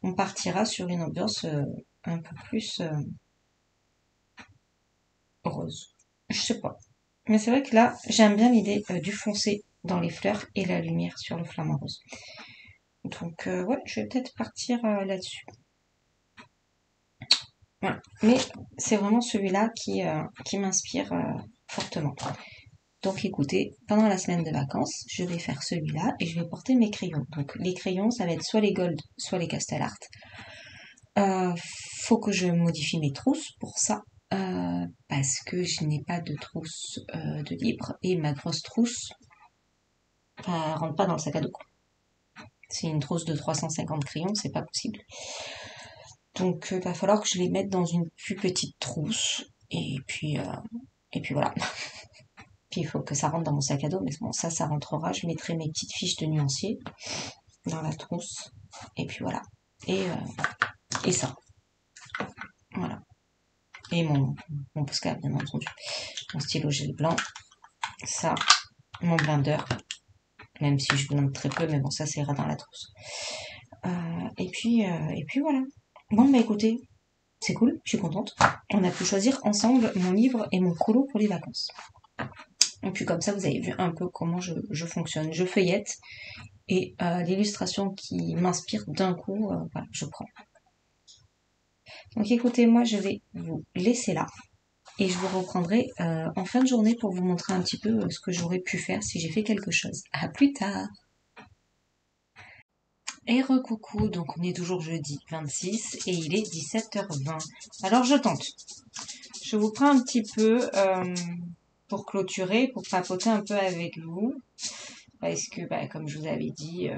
on partira sur une ambiance un peu plus rose. Je sais pas. Mais c'est vrai que là, j'aime bien l'idée du foncé dans les fleurs et la lumière sur le flamant rose. Donc ouais, je vais peut-être partir là-dessus. Voilà. Mais c'est vraiment celui-là qui m'inspire fortement. Donc écoutez, pendant la semaine de vacances, je vais faire celui-là et je vais porter mes crayons. Donc les crayons, ça va être soit les Gold, soit les Castle Art. Faut que je modifie mes trousses pour ça. Parce que je n'ai pas de trousse de libre et ma grosse trousse rentre pas dans le sac à dos. C'est une trousse de 350 crayons, c'est pas possible. Donc il va falloir que je les mette dans une plus petite trousse et puis voilà. Puis il faut que ça rentre dans mon sac à dos, mais bon, ça rentrera. Je mettrai mes petites fiches de nuancier dans la trousse. Et puis voilà. Et ça. Voilà. Et mon Posca, bien entendu. Mon stylo gel blanc. Ça. Mon blender. Même si je blinde très peu, mais bon, ça ira dans la trousse. Et puis voilà. Bon, écoutez, c'est cool, je suis contente. On a pu choisir ensemble mon livre et mon colo pour les vacances. Et puis comme ça, vous avez vu un peu comment je fonctionne. Je feuillette et l'illustration qui m'inspire d'un coup, voilà, je prends. Donc écoutez, moi je vais vous laisser là et je vous reprendrai en fin de journée pour vous montrer un petit peu ce que j'aurais pu faire si j'ai fait quelque chose. À plus tard. Et recoucou, donc on est toujours jeudi 26 et il est 17h20. Alors je tente. Je vous prends un petit peu pour clôturer, pour papoter un peu avec vous. Parce que, comme je vous avais dit,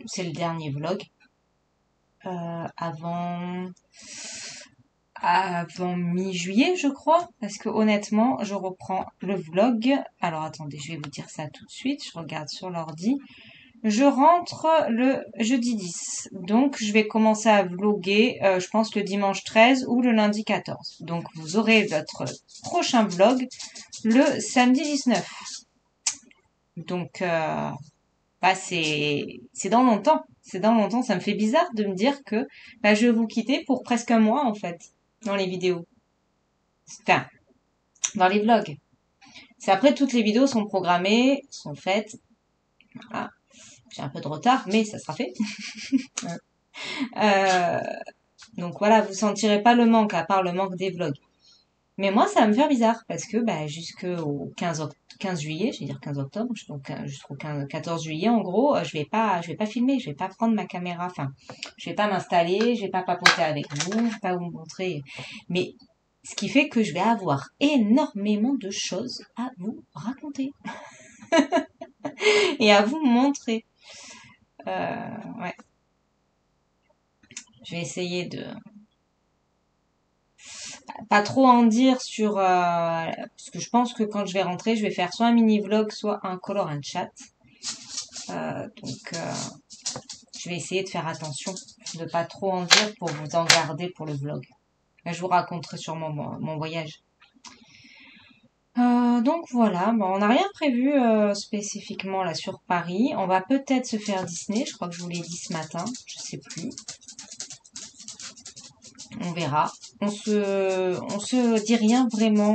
c'est le dernier vlog. Avant mi-juillet, je crois. Parce que honnêtement, je reprends le vlog. Alors attendez, je vais vous dire ça tout de suite. Je regarde sur l'ordi. Je rentre le jeudi 10. Donc, je vais commencer à vlogger, je pense, le dimanche 13 ou le lundi 14. Donc, vous aurez votre prochain vlog le samedi 19. Donc, bah, c'est dans longtemps. C'est dans longtemps. Ça me fait bizarre de me dire que bah, je vais vous quitter pour presque un mois, en fait, dans les vidéos. Enfin, dans les vlogs. C'est après, toutes les vidéos sont programmées, sont faites. Voilà. J'ai un peu de retard, mais ça sera fait. Euh, donc voilà, vous sentirez pas le manque, à part le manque des vlogs. Mais moi, ça va me faire bizarre, parce que bah, jusqu'au 15 juillet, je vais dire 15 octobre, donc jusqu'au 14 juillet, en gros, je vais pas filmer, je vais pas prendre ma caméra, enfin, je vais pas m'installer, je vais pas papoter avec vous, je vais pas vous montrer. Mais ce qui fait que je vais avoir énormément de choses à vous raconter et à vous montrer. Ouais, je vais essayer de pas trop en dire sur parce que je pense que quand je vais rentrer, je vais faire soit un mini vlog, soit un color and chat. Donc je vais essayer de faire attention, de pas trop en dire pour vous en garder pour le vlog. Là, je vous raconterai sûrement mon voyage. Donc voilà, bon, on n'a rien prévu spécifiquement là sur Paris. On va peut-être se faire Disney, je crois que je vous l'ai dit ce matin, je sais plus. On verra. On se dit rien vraiment.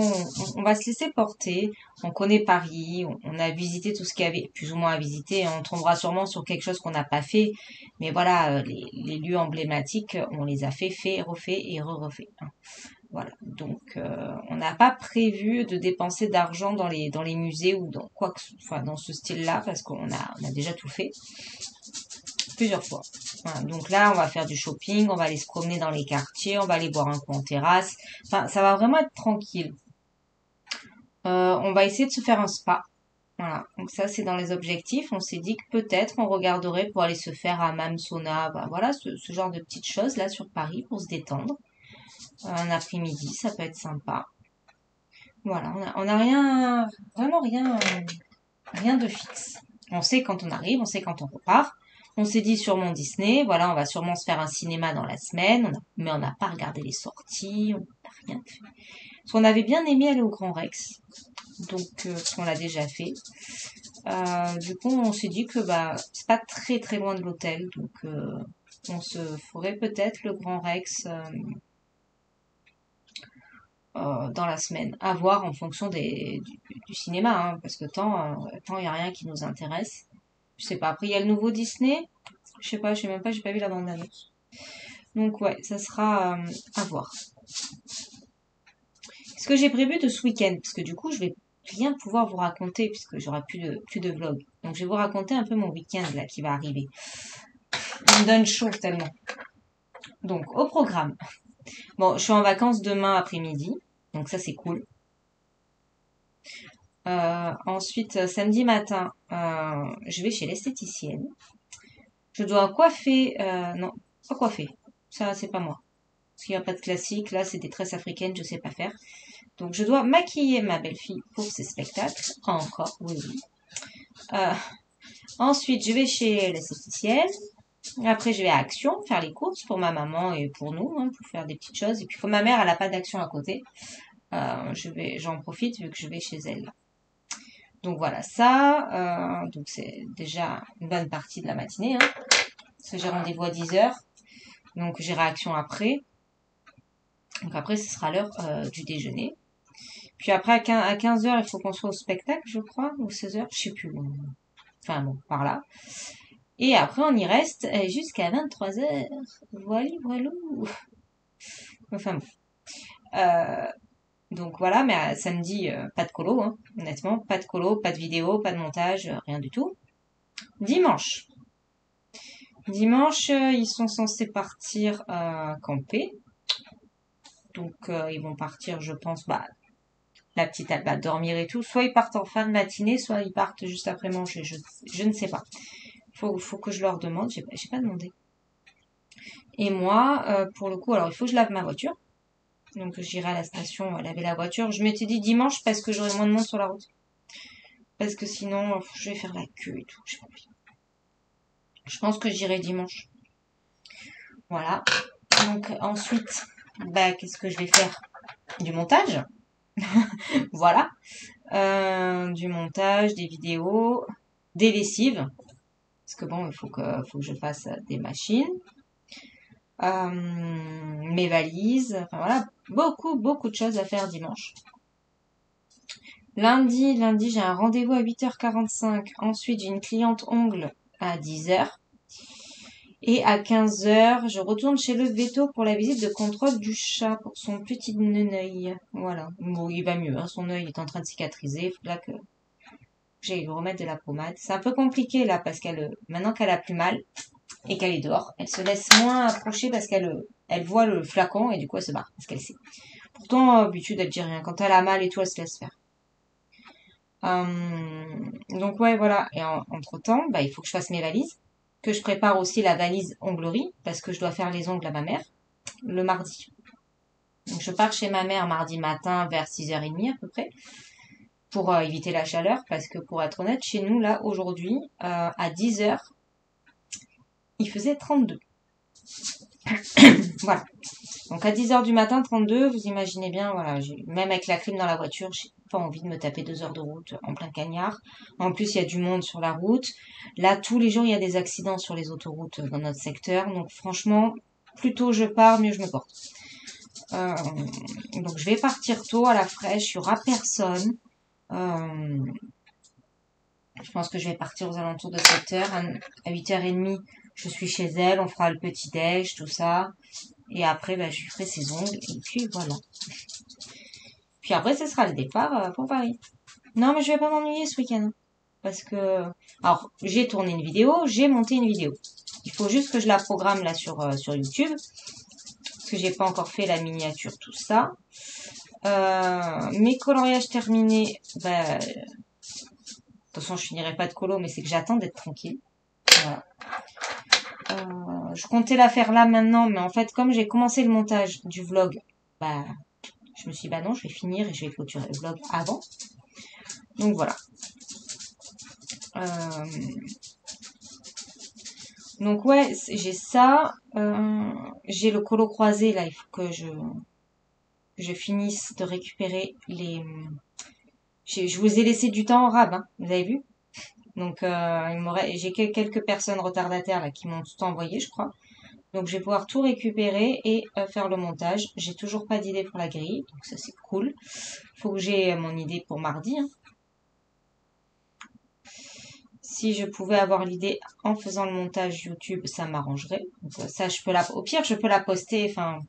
On va se laisser porter. On connaît Paris. On a visité tout ce qu'il y avait plus ou moins à visiter. On tombera sûrement sur quelque chose qu'on n'a pas fait. Mais voilà, les lieux emblématiques, on les a fait, refait et re-refait. Hein. Voilà. Donc, on n'a pas prévu de dépenser d'argent dans les musées ou dans quoi que ce soit, dans ce style-là, parce on a déjà tout fait plusieurs fois. Voilà, donc là, on va faire du shopping, on va aller se promener dans les quartiers, on va aller boire un coup en terrasse. Enfin, ça va vraiment être tranquille. On va essayer de se faire un spa. Voilà, donc ça c'est dans les objectifs. On s'est dit que peut-être on regarderait pour aller se faire hammam, sauna, bah, voilà, ce genre de petites choses là sur Paris pour se détendre. Un après-midi, ça peut être sympa. Voilà, on a rien, vraiment rien, rien de fixe. On sait quand on arrive, on sait quand on repart. On s'est dit sur mon Disney, voilà, on va sûrement se faire un cinéma dans la semaine, mais on n'a pas regardé les sorties, on n'a rien fait. Parce qu'on avait bien aimé aller au Grand Rex, donc parce qu'on l'a déjà fait. Du coup, on s'est dit que bah c'est pas très très loin de l'hôtel, donc on se ferait peut-être le Grand Rex dans la semaine, à voir en fonction du cinéma, hein, parce que tant il y a rien qui nous intéresse. Je sais pas. Après, il y a le nouveau Disney. Je sais même pas, j'ai pas vu la bande-annonce. Donc ouais, ça sera à voir. Ce que j'ai prévu de ce week-end, parce que du coup, je vais rien pouvoir vous raconter puisque j'aurai plus de vlog. Donc je vais vous raconter un peu mon week-end là qui va arriver. Il me donne chaud tellement. Donc au programme. Bon, je suis en vacances demain après-midi, donc ça c'est cool. Ensuite, samedi matin, je vais chez l'esthéticienne. Je dois coiffer, non, pas coiffer. Ça, c'est pas moi. Parce qu'il n'y a pas de classique. Là, c'est des tresses africaines, je sais pas faire. Donc, je dois maquiller ma belle-fille pour ses spectacles. Encore, oui, oui. Euh, ensuite, je vais chez l'esthéticienne. Après, je vais à Action faire les courses pour ma maman et pour nous, hein, pour faire des petites choses. Et puis, ma mère, elle a pas d'Action à côté. J'en profite vu que je vais chez elle. Donc voilà, ça, donc c'est déjà une bonne partie de la matinée, hein. Parce que j'ai rendez-vous à 10 heures. Donc j'ai réaction après. Donc après, ce sera l'heure du déjeuner. Puis après, à 15 heures, il faut qu'on soit au spectacle, je crois, ou 16 heures, je sais plus. Enfin bon, par là. Et après, on y reste jusqu'à 23 heures. Voilà, voilà. Enfin bon. Euh, donc voilà, mais samedi, pas de colo, hein, honnêtement. Pas de colo, pas de vidéo, pas de montage, rien du tout. Dimanche. Dimanche, ils sont censés partir camper. Donc ils vont partir, je pense, bah la petite elle va dormir et tout. Soit ils partent en fin de matinée, soit ils partent juste après manger. Je ne sais pas. Faut que je leur demande. J'ai pas demandé. Et moi, pour le coup, alors il faut que je lave ma voiture. Donc j'irai à la station laver la voiture. Je m'étais dit dimanche parce que j'aurai moins de monde sur la route. Parce que sinon, je vais faire la queue et tout. J'ai pas envie. Je pense que j'irai dimanche. Voilà. Donc ensuite, bah, qu'est-ce que je vais faire? Du montage. Voilà. Du montage, des vidéos, des lessives. Parce que bon, faut que je fasse des machines. Mes valises. Enfin voilà. Beaucoup de choses à faire dimanche. Lundi, j'ai un rendez-vous à 8h45. Ensuite, j'ai une cliente ongle à 10h. Et à 15h, je retourne chez le veto pour la visite de contrôle du chat pour son petit œil. Voilà. Bon, il va mieux, hein. Son œil est en train de cicatriser. Il faudra que j'aille lui remettre de la pommade. C'est un peu compliqué là parce maintenant qu'elle a plus mal et qu'elle est dehors, elle se laisse moins approcher parce qu'elle voit le flacon et du coup elle se barre parce qu'elle sait. Pourtant, d'habitude, elle dit rien. Quand elle a mal et tout, elle se laisse faire. Donc ouais, voilà. Et entre-temps, bah, il faut que je fasse mes valises, que je prépare aussi la valise onglerie, parce que je dois faire les ongles à ma mère le mardi. Donc je pars chez ma mère mardi matin vers 6h30 à peu près, pour éviter la chaleur, parce que pour être honnête, chez nous, là, aujourd'hui, à 10h, il faisait 32. Voilà. Donc à 10h du matin, 32, vous imaginez bien, voilà, même avec la clim dans la voiture, j'ai pas envie de me taper 2 heures de route en plein cagnard. En plus, il y a du monde sur la route. Là, tous les jours, il y a des accidents sur les autoroutes dans notre secteur. Donc franchement, plus tôt je pars, mieux je me porte. Euh, donc je vais partir tôt à la fraîche, il y aura personne. Euh, je pense que je vais partir aux alentours de 7h. À 8h30, je suis chez elle, on fera le petit-déj, tout ça. Et après, bah, je lui ferai ses ongles. Et puis voilà. Puis après, ce sera le départ pour Paris. Non, mais je vais pas m'ennuyer ce week-end. Parce que... Alors, j'ai tourné une vidéo, j'ai monté une vidéo. Il faut juste que je la programme là sur YouTube. Parce que j'ai pas encore fait la miniature, tout ça. Mes coloriages terminés. Bah, de toute façon, je finirai pas de colo, mais c'est que j'attends d'être tranquille. Voilà. Je comptais la faire là maintenant, mais en fait, comme j'ai commencé le montage du vlog, bah, je me suis dit, bah non, je vais finir et je vais clôturer le vlog avant. Donc voilà. Euh, donc ouais, j'ai ça. J'ai le colo croisé là. Il faut que je finisse de récupérer les. Je vous ai laissé du temps en rab, hein, vous avez vu. Donc j'ai quelques personnes retardataires là qui m'ont tout envoyé, je crois. Donc je vais pouvoir tout récupérer et faire le montage. J'ai toujours pas d'idée pour la grille, donc ça c'est cool. Faut que j'ai mon idée pour mardi, hein. Si je pouvais avoir l'idée en faisant le montage YouTube, ça m'arrangerait. Donc, ça, au pire, je peux la poster. Enfin,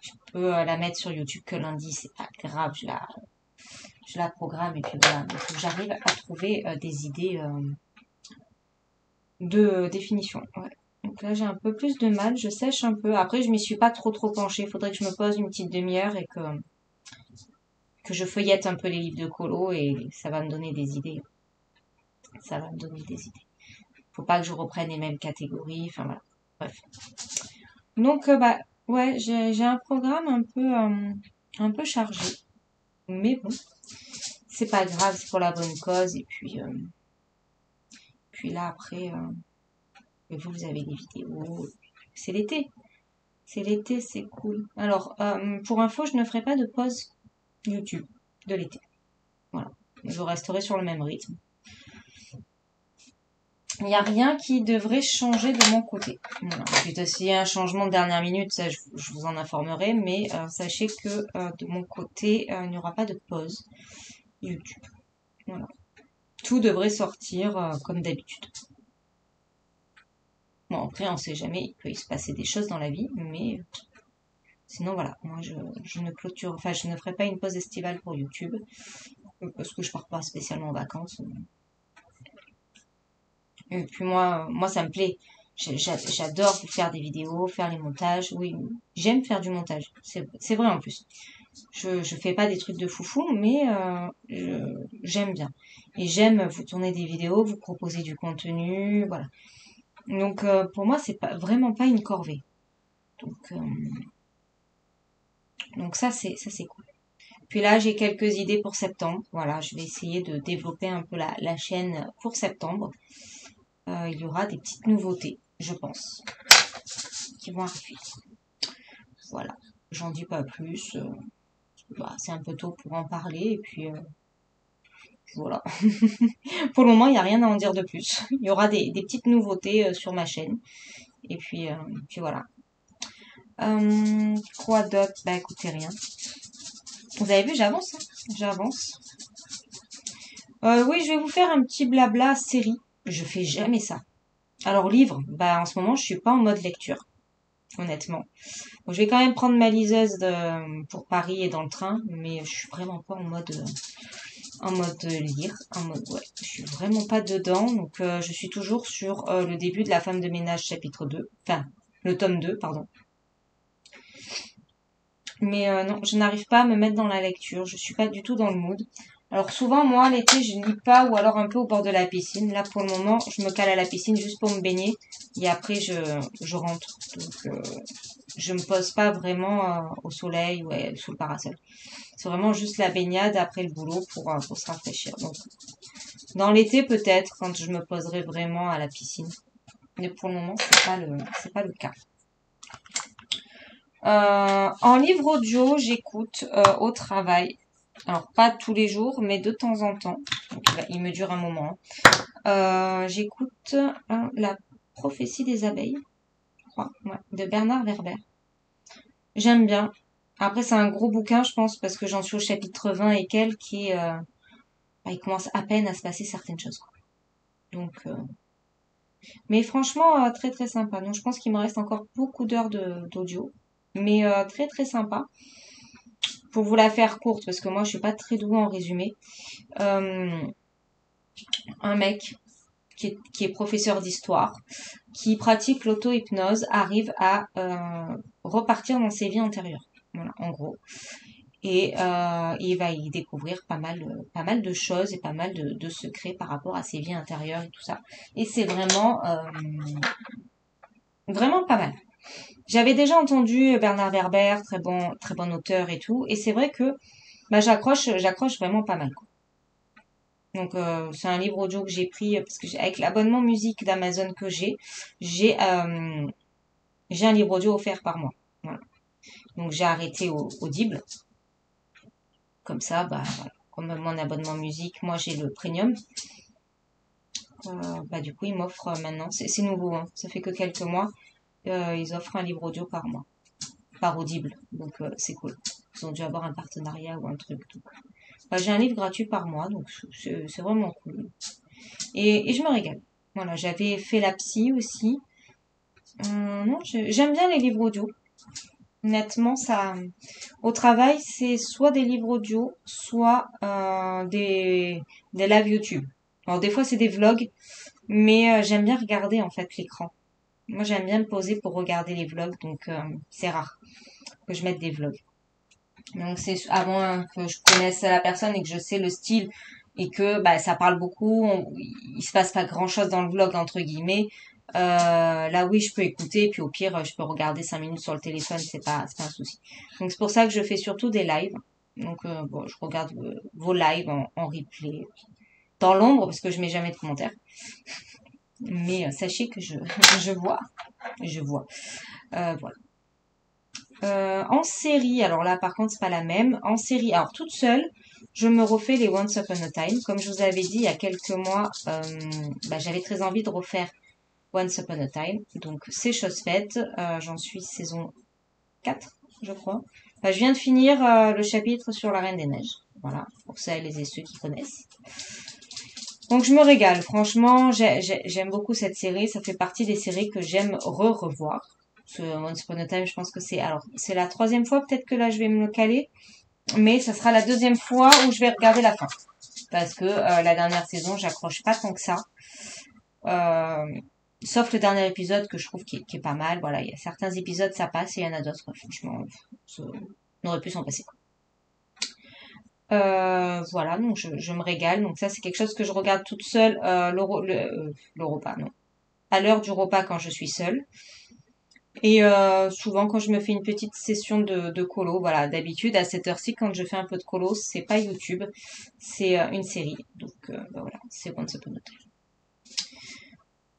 je peux la mettre sur YouTube que lundi, c'est pas grave. Je la programme et puis voilà. Il faut que j'arrive à trouver des idées de définition. Ouais. Donc là, j'ai un peu plus de mal. Je sèche un peu. Après, je m'y suis pas trop penchée. Il faudrait que je me pose une petite demi-heure et que je feuillette un peu les livres de colo et ça va me donner des idées. Ça va me donner des idées. Faut pas que je reprenne les mêmes catégories. Enfin voilà. Bref. Donc bah ouais, j'ai un programme un peu chargé. Mais bon, c'est pas grave, c'est pour la bonne cause. Et puis là après, vous avez des vidéos. C'est l'été. C'est l'été, c'est cool. Alors, pour info, je ne ferai pas de pause YouTube de l'été. Voilà. Je resterai sur le même rythme. Il n'y a rien qui devrait changer de mon côté. Voilà. Ensuite, s'il y a un changement de dernière minute, ça, je vous en informerai. Mais sachez que de mon côté, il n'y aura pas de pause YouTube. Voilà. Tout devrait sortir comme d'habitude. Bon, après, on sait jamais, il peut y se passer des choses dans la vie, mais sinon, voilà. Moi, je ne clôture, enfin, je ne ferai pas une pause estivale pour YouTube, parce que je pars pas spécialement en vacances. Et puis moi, ça me plaît. J'adore faire des vidéos, faire les montages. Oui, j'aime faire du montage. C'est vrai en plus. Je fais pas des trucs de foufou, mais j'aime bien. Et j'aime vous tourner des vidéos, vous proposer du contenu, voilà. Donc pour moi, c'est pas vraiment pas une corvée. Donc ça c'est cool. Puis là, j'ai quelques idées pour septembre. Voilà, je vais essayer de développer un peu la chaîne pour septembre. il y aura des petites nouveautés, je pense, qui vont arriver. Voilà, j'en dis pas plus. Bah, c'est un peu tôt pour en parler, et puis voilà. Pour le moment, il n'y a rien à en dire de plus. Il y aura des petites nouveautés sur ma chaîne. Et puis voilà. Quoi d'autre? Bah écoutez, rien. Vous avez vu, j'avance, hein. J'avance. Oui, je vais vous faire un petit blabla série. Je fais jamais ça. Alors livre, bah en ce moment, je suis pas en mode lecture, honnêtement. Bon, je vais quand même prendre ma liseuse pour Paris et dans le train, mais je suis vraiment pas en mode lire, en mode ouais, je suis vraiment pas dedans. Donc je suis toujours sur le début de La femme de ménage chapitre 2, enfin le tome 2, pardon. Mais non, je n'arrive pas à me mettre dans la lecture. Je suis pas du tout dans le mood. Alors souvent, moi, l'été, je lis pas ou alors un peu au bord de la piscine. Là, pour le moment, je me cale à la piscine juste pour me baigner. Et après, je rentre. Donc, je me pose pas vraiment au soleil ou sous le parasol. C'est vraiment juste la baignade après le boulot pour se rafraîchir. Donc, dans l'été, peut-être, quand je me poserai vraiment à la piscine. Mais pour le moment, c'est pas le cas. En livre audio, j'écoute au travail. Alors, pas tous les jours, mais de temps en temps. Donc, il me dure un moment. J'écoute La prophétie des abeilles, je crois, ouais, de Bernard Werber. J'aime bien. Après, c'est un gros bouquin, je pense, parce que j'en suis au chapitre 20 et quelques, et il commence à peine à se passer certaines choses, quoi. Donc, mais franchement, très très sympa. Donc, je pense qu'il me reste encore beaucoup d'heures d'audio, mais très très sympa. Pour vous la faire courte, parce que moi, je suis pas très douée en résumé. Euh, un mec qui est professeur d'histoire, qui pratique l'auto-hypnose, arrive à repartir dans ses vies antérieures. Voilà, en gros. Et il va y découvrir pas mal de choses et pas mal de secrets par rapport à ses vies intérieures et tout ça. Et c'est vraiment pas mal. J'avais déjà entendu Bernard Werber, très bon auteur et tout, et c'est vrai que bah, j'accroche vraiment pas mal, quoi. Donc c'est un livre audio que j'ai pris parce que avec l'abonnement musique d'Amazon que j'ai un livre audio offert par mois. Voilà. Donc j'ai arrêté Audible. Comme ça, bah voilà. Comme mon abonnement musique, moi j'ai le premium. Bah du coup ils m'offrent maintenant, c'est nouveau, hein. Ça fait que quelques mois, ils offrent un livre audio par mois, par Audible. Donc c'est cool. Ils ont dû avoir un partenariat ou un truc. Donc, bah, j'ai un livre gratuit par mois, donc c'est vraiment cool. Et je me régale. Voilà, j'avais fait la psy aussi. Non, j'aime bien les livres audio. Honnêtement, ça, au travail, c'est soit des livres audio, soit des lives YouTube. Alors des fois, c'est des vlogs, mais j'aime bien regarder en fait l'écran. Moi, j'aime bien me poser pour regarder les vlogs, donc c'est rare que je mette des vlogs. Donc c'est avant que je connaisse la personne et que je sais le style et que bah ça parle beaucoup, il se passe pas grand chose dans le vlog entre guillemets. Là oui je peux écouter puis au pire je peux regarder 5 minutes sur le téléphone, c'est pas un souci. Donc c'est pour ça que je fais surtout des lives. Donc bon je regarde vos lives en replay dans l'ombre parce que je mets jamais de commentaires. Mais sachez que je vois. Voilà. En série, alors là par contre c'est pas la même. En série, alors toute seule, je me refais les Once Upon a Time. Comme je vous avais dit il y a quelques mois, bah, j'avais très envie de refaire Once Upon a Time. Donc c'est chose faite. J'en suis saison 4, je crois. Enfin, je viens de finir le chapitre sur la Reine des Neiges. Voilà, pour celles et ceux qui connaissent. Donc je me régale. Franchement, j'aime beaucoup cette série. Ça fait partie des séries que j'aime revoir. Once Upon a Time, je pense que c'est la troisième fois peut-être que là je vais me le caler, mais ça sera la deuxième fois où je vais regarder la fin parce que la dernière saison j'accroche pas tant que ça, euh, sauf le dernier épisode que je trouve qui est pas mal. Voilà, il y a certains épisodes ça passe et il y en a d'autres franchement on aurait pu s'en passer. Voilà, donc je me régale. Donc ça c'est quelque chose que je regarde toute seule le repas, non, à l'heure du repas quand je suis seule. Et souvent quand je me fais une petite session de colo, voilà, d'habitude à cette heure-ci quand je fais un peu de colo, c'est pas YouTube, c'est une série. Donc bah, voilà, c'est Once Upon a Time.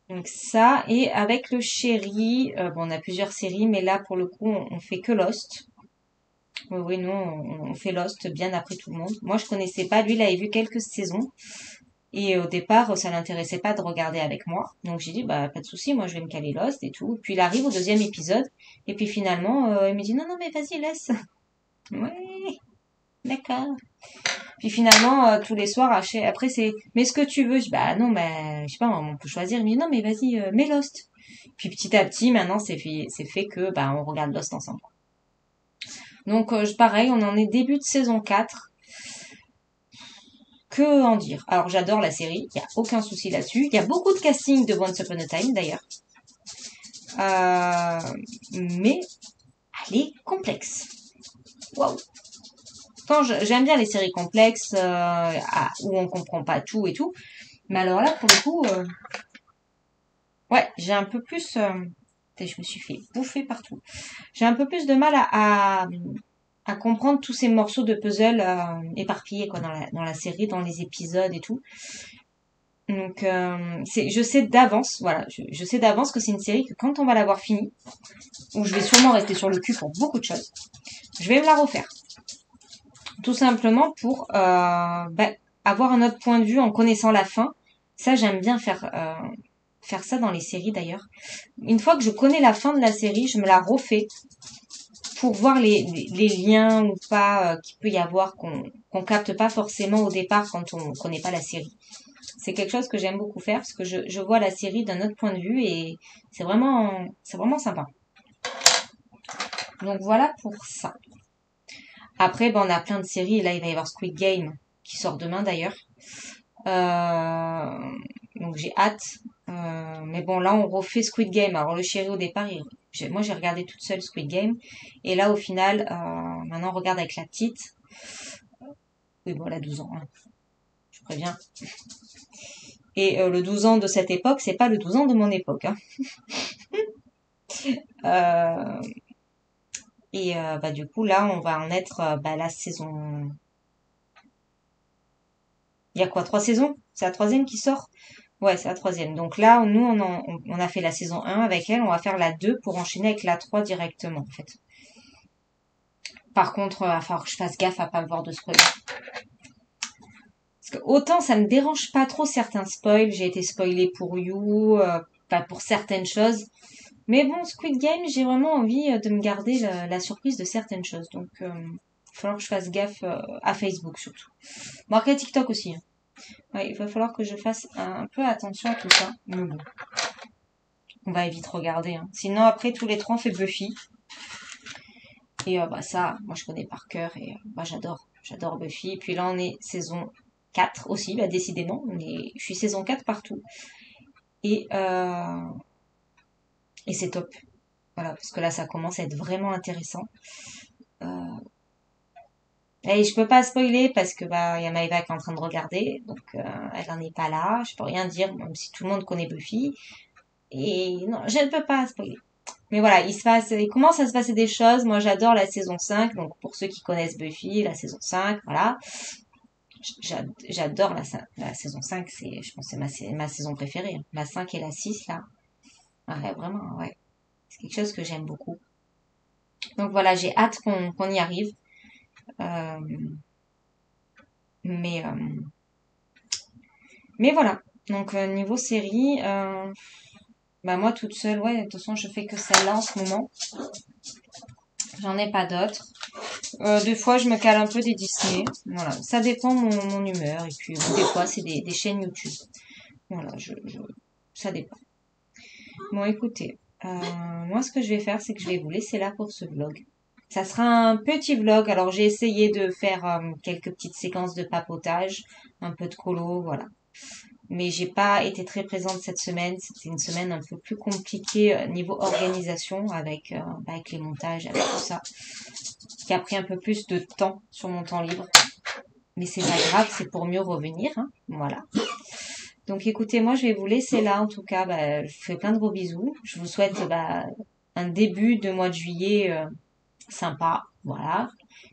Donc ça, et avec le chéri, bon, on a plusieurs séries, mais là, pour le coup, on fait que Lost. Oui, oui, nous, on fait Lost bien après tout le monde. Moi, je connaissais pas. Lui, il avait vu quelques saisons. Et au départ, ça l'intéressait pas de regarder avec moi. Donc j'ai dit, bah, pas de souci, moi, je vais me caler Lost et tout. Puis il arrive au deuxième épisode. Et puis finalement, il me dit, non, non, mais vas-y, laisse. Ouais, d'accord. Puis finalement, tous les soirs, après, c'est, mais ce que tu veux? Je dis, bah, non, bah, je sais pas, on peut choisir. Il me dit, non, mais vas-y, mets Lost. Puis petit à petit, maintenant, c'est fait que, bah, on regarde Lost ensemble. Donc, pareil, on en est début de saison 4. Que en dire? Alors, j'adore la série, il n'y a aucun souci là-dessus. Il y a beaucoup de casting de Once Upon a Time, d'ailleurs. Mais elle est complexe. Waouh! J'aime bien les séries complexes où on comprend pas tout et tout. Mais alors là, pour le coup, ouais, j'ai un peu plus... je me suis fait bouffer partout. J'ai un peu plus de mal à comprendre tous ces morceaux de puzzle éparpillés quoi, dans la série, dans les épisodes et tout. Donc, je sais d'avance, voilà, je sais d'avance que c'est une série que quand on va l'avoir finie, où je vais sûrement rester sur le cul pour beaucoup de choses, je vais me la refaire. Tout simplement pour avoir un autre point de vue en connaissant la fin. Ça, j'aime bien faire ça dans les séries d'ailleurs. Une fois que je connais la fin de la série, je me la refais pour voir les liens ou pas qu'il peut y avoir qu'on capte pas forcément au départ quand on connaît pas la série. C'est quelque chose que j'aime beaucoup faire parce que je vois la série d'un autre point de vue et c'est vraiment sympa. Donc voilà pour ça. Après, on a plein de séries. Là, il va y avoir Squid Game qui sort demain d'ailleurs. Donc j'ai hâte. Mais bon, là, on refait Squid Game. Alors le chéri au départ, moi j'ai regardé toute seule Squid Game. Et là, au final, maintenant on regarde avec la petite. Oui, bon, elle a 12 ans, hein, je préviens. Et le 12 ans de cette époque, c'est pas le 12 ans de mon époque. Hein. Euh, et du coup, là, on va en être la saison... Il y a quoi, 3 saisons? C'est la troisième qui sort? Ouais, c'est la troisième. Donc là, nous, on a fait la saison 1 avec elle. On va faire la 2 pour enchaîner avec la 3 directement, en fait. Par contre, il va falloir que je fasse gaffe à pas me voir de spoil. Parce que autant ça me dérange pas trop certains spoils. J'ai été spoilée pour You, pas pour certaines choses. Mais bon, Squid Game, j'ai vraiment envie de me garder la surprise de certaines choses. Donc, il va falloir que je fasse gaffe à Facebook surtout. Bon, après TikTok aussi. Hein. Ouais, il va falloir que je fasse un peu attention à tout ça. Mais bon, on va vite regarder. Hein. Sinon, après, tous les trois, on fait Buffy. Et ça, moi, je connais par cœur. Et j'adore. J'adore Buffy. Et puis là, on est saison 4 aussi. Décidément, je suis saison 4 partout. Et, et c'est top. Voilà, parce que là, ça commence à être vraiment intéressant. Et je peux pas spoiler parce que il y a Maëva qui est en train de regarder, donc elle en est pas là. Je peux rien dire, même si tout le monde connaît Buffy. Et non, je ne peux pas spoiler. Mais voilà, il commence à se passer des choses. Moi, j'adore la saison 5. Donc, pour ceux qui connaissent Buffy, la saison 5, voilà. J'adore la saison 5. Je pense que c'est ma saison préférée. La 5 et la 6, là. Ouais, vraiment, ouais. C'est quelque chose que j'aime beaucoup. Donc voilà, j'ai hâte qu'on y arrive. Euh, mais, euh, mais voilà. Donc, niveau série, moi toute seule, ouais, de toute façon, je fais que celle-là en ce moment. J'en ai pas d'autres. Des fois, je me cale un peu des Disney. Voilà, ça dépend mon humeur. Et puis, des fois, c'est des chaînes YouTube. Voilà, ça dépend. Bon, écoutez, moi, ce que je vais faire, c'est que je vais vous laisser là pour ce vlog. Ça sera un petit vlog. Alors, j'ai essayé de faire quelques petites séquences de papotage, un peu de colo, voilà. Mais j'ai pas été très présente cette semaine. C'était une semaine un peu plus compliquée niveau organisation avec les montages, avec tout ça, qui a pris un peu plus de temps sur mon temps libre. Mais c'est pas grave, c'est pour mieux revenir. Hein. Voilà. Donc écoutez, moi je vais vous laisser là. En tout cas, je vous fais plein de gros bisous. Je vous souhaite un début de mois de juillet sympa. Voilà.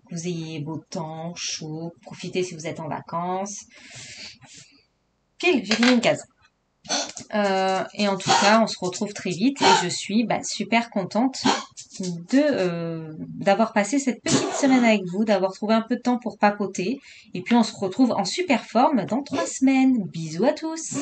Que vous ayez beau temps, chaud. Profitez si vous êtes en vacances. Pile, j'ai fini une case. Et en tout cas, on se retrouve très vite et je suis super contente d'avoir passé cette petite semaine avec vous, d'avoir trouvé un peu de temps pour papoter. Et puis on se retrouve en super forme dans 3 semaines. Bisous à tous!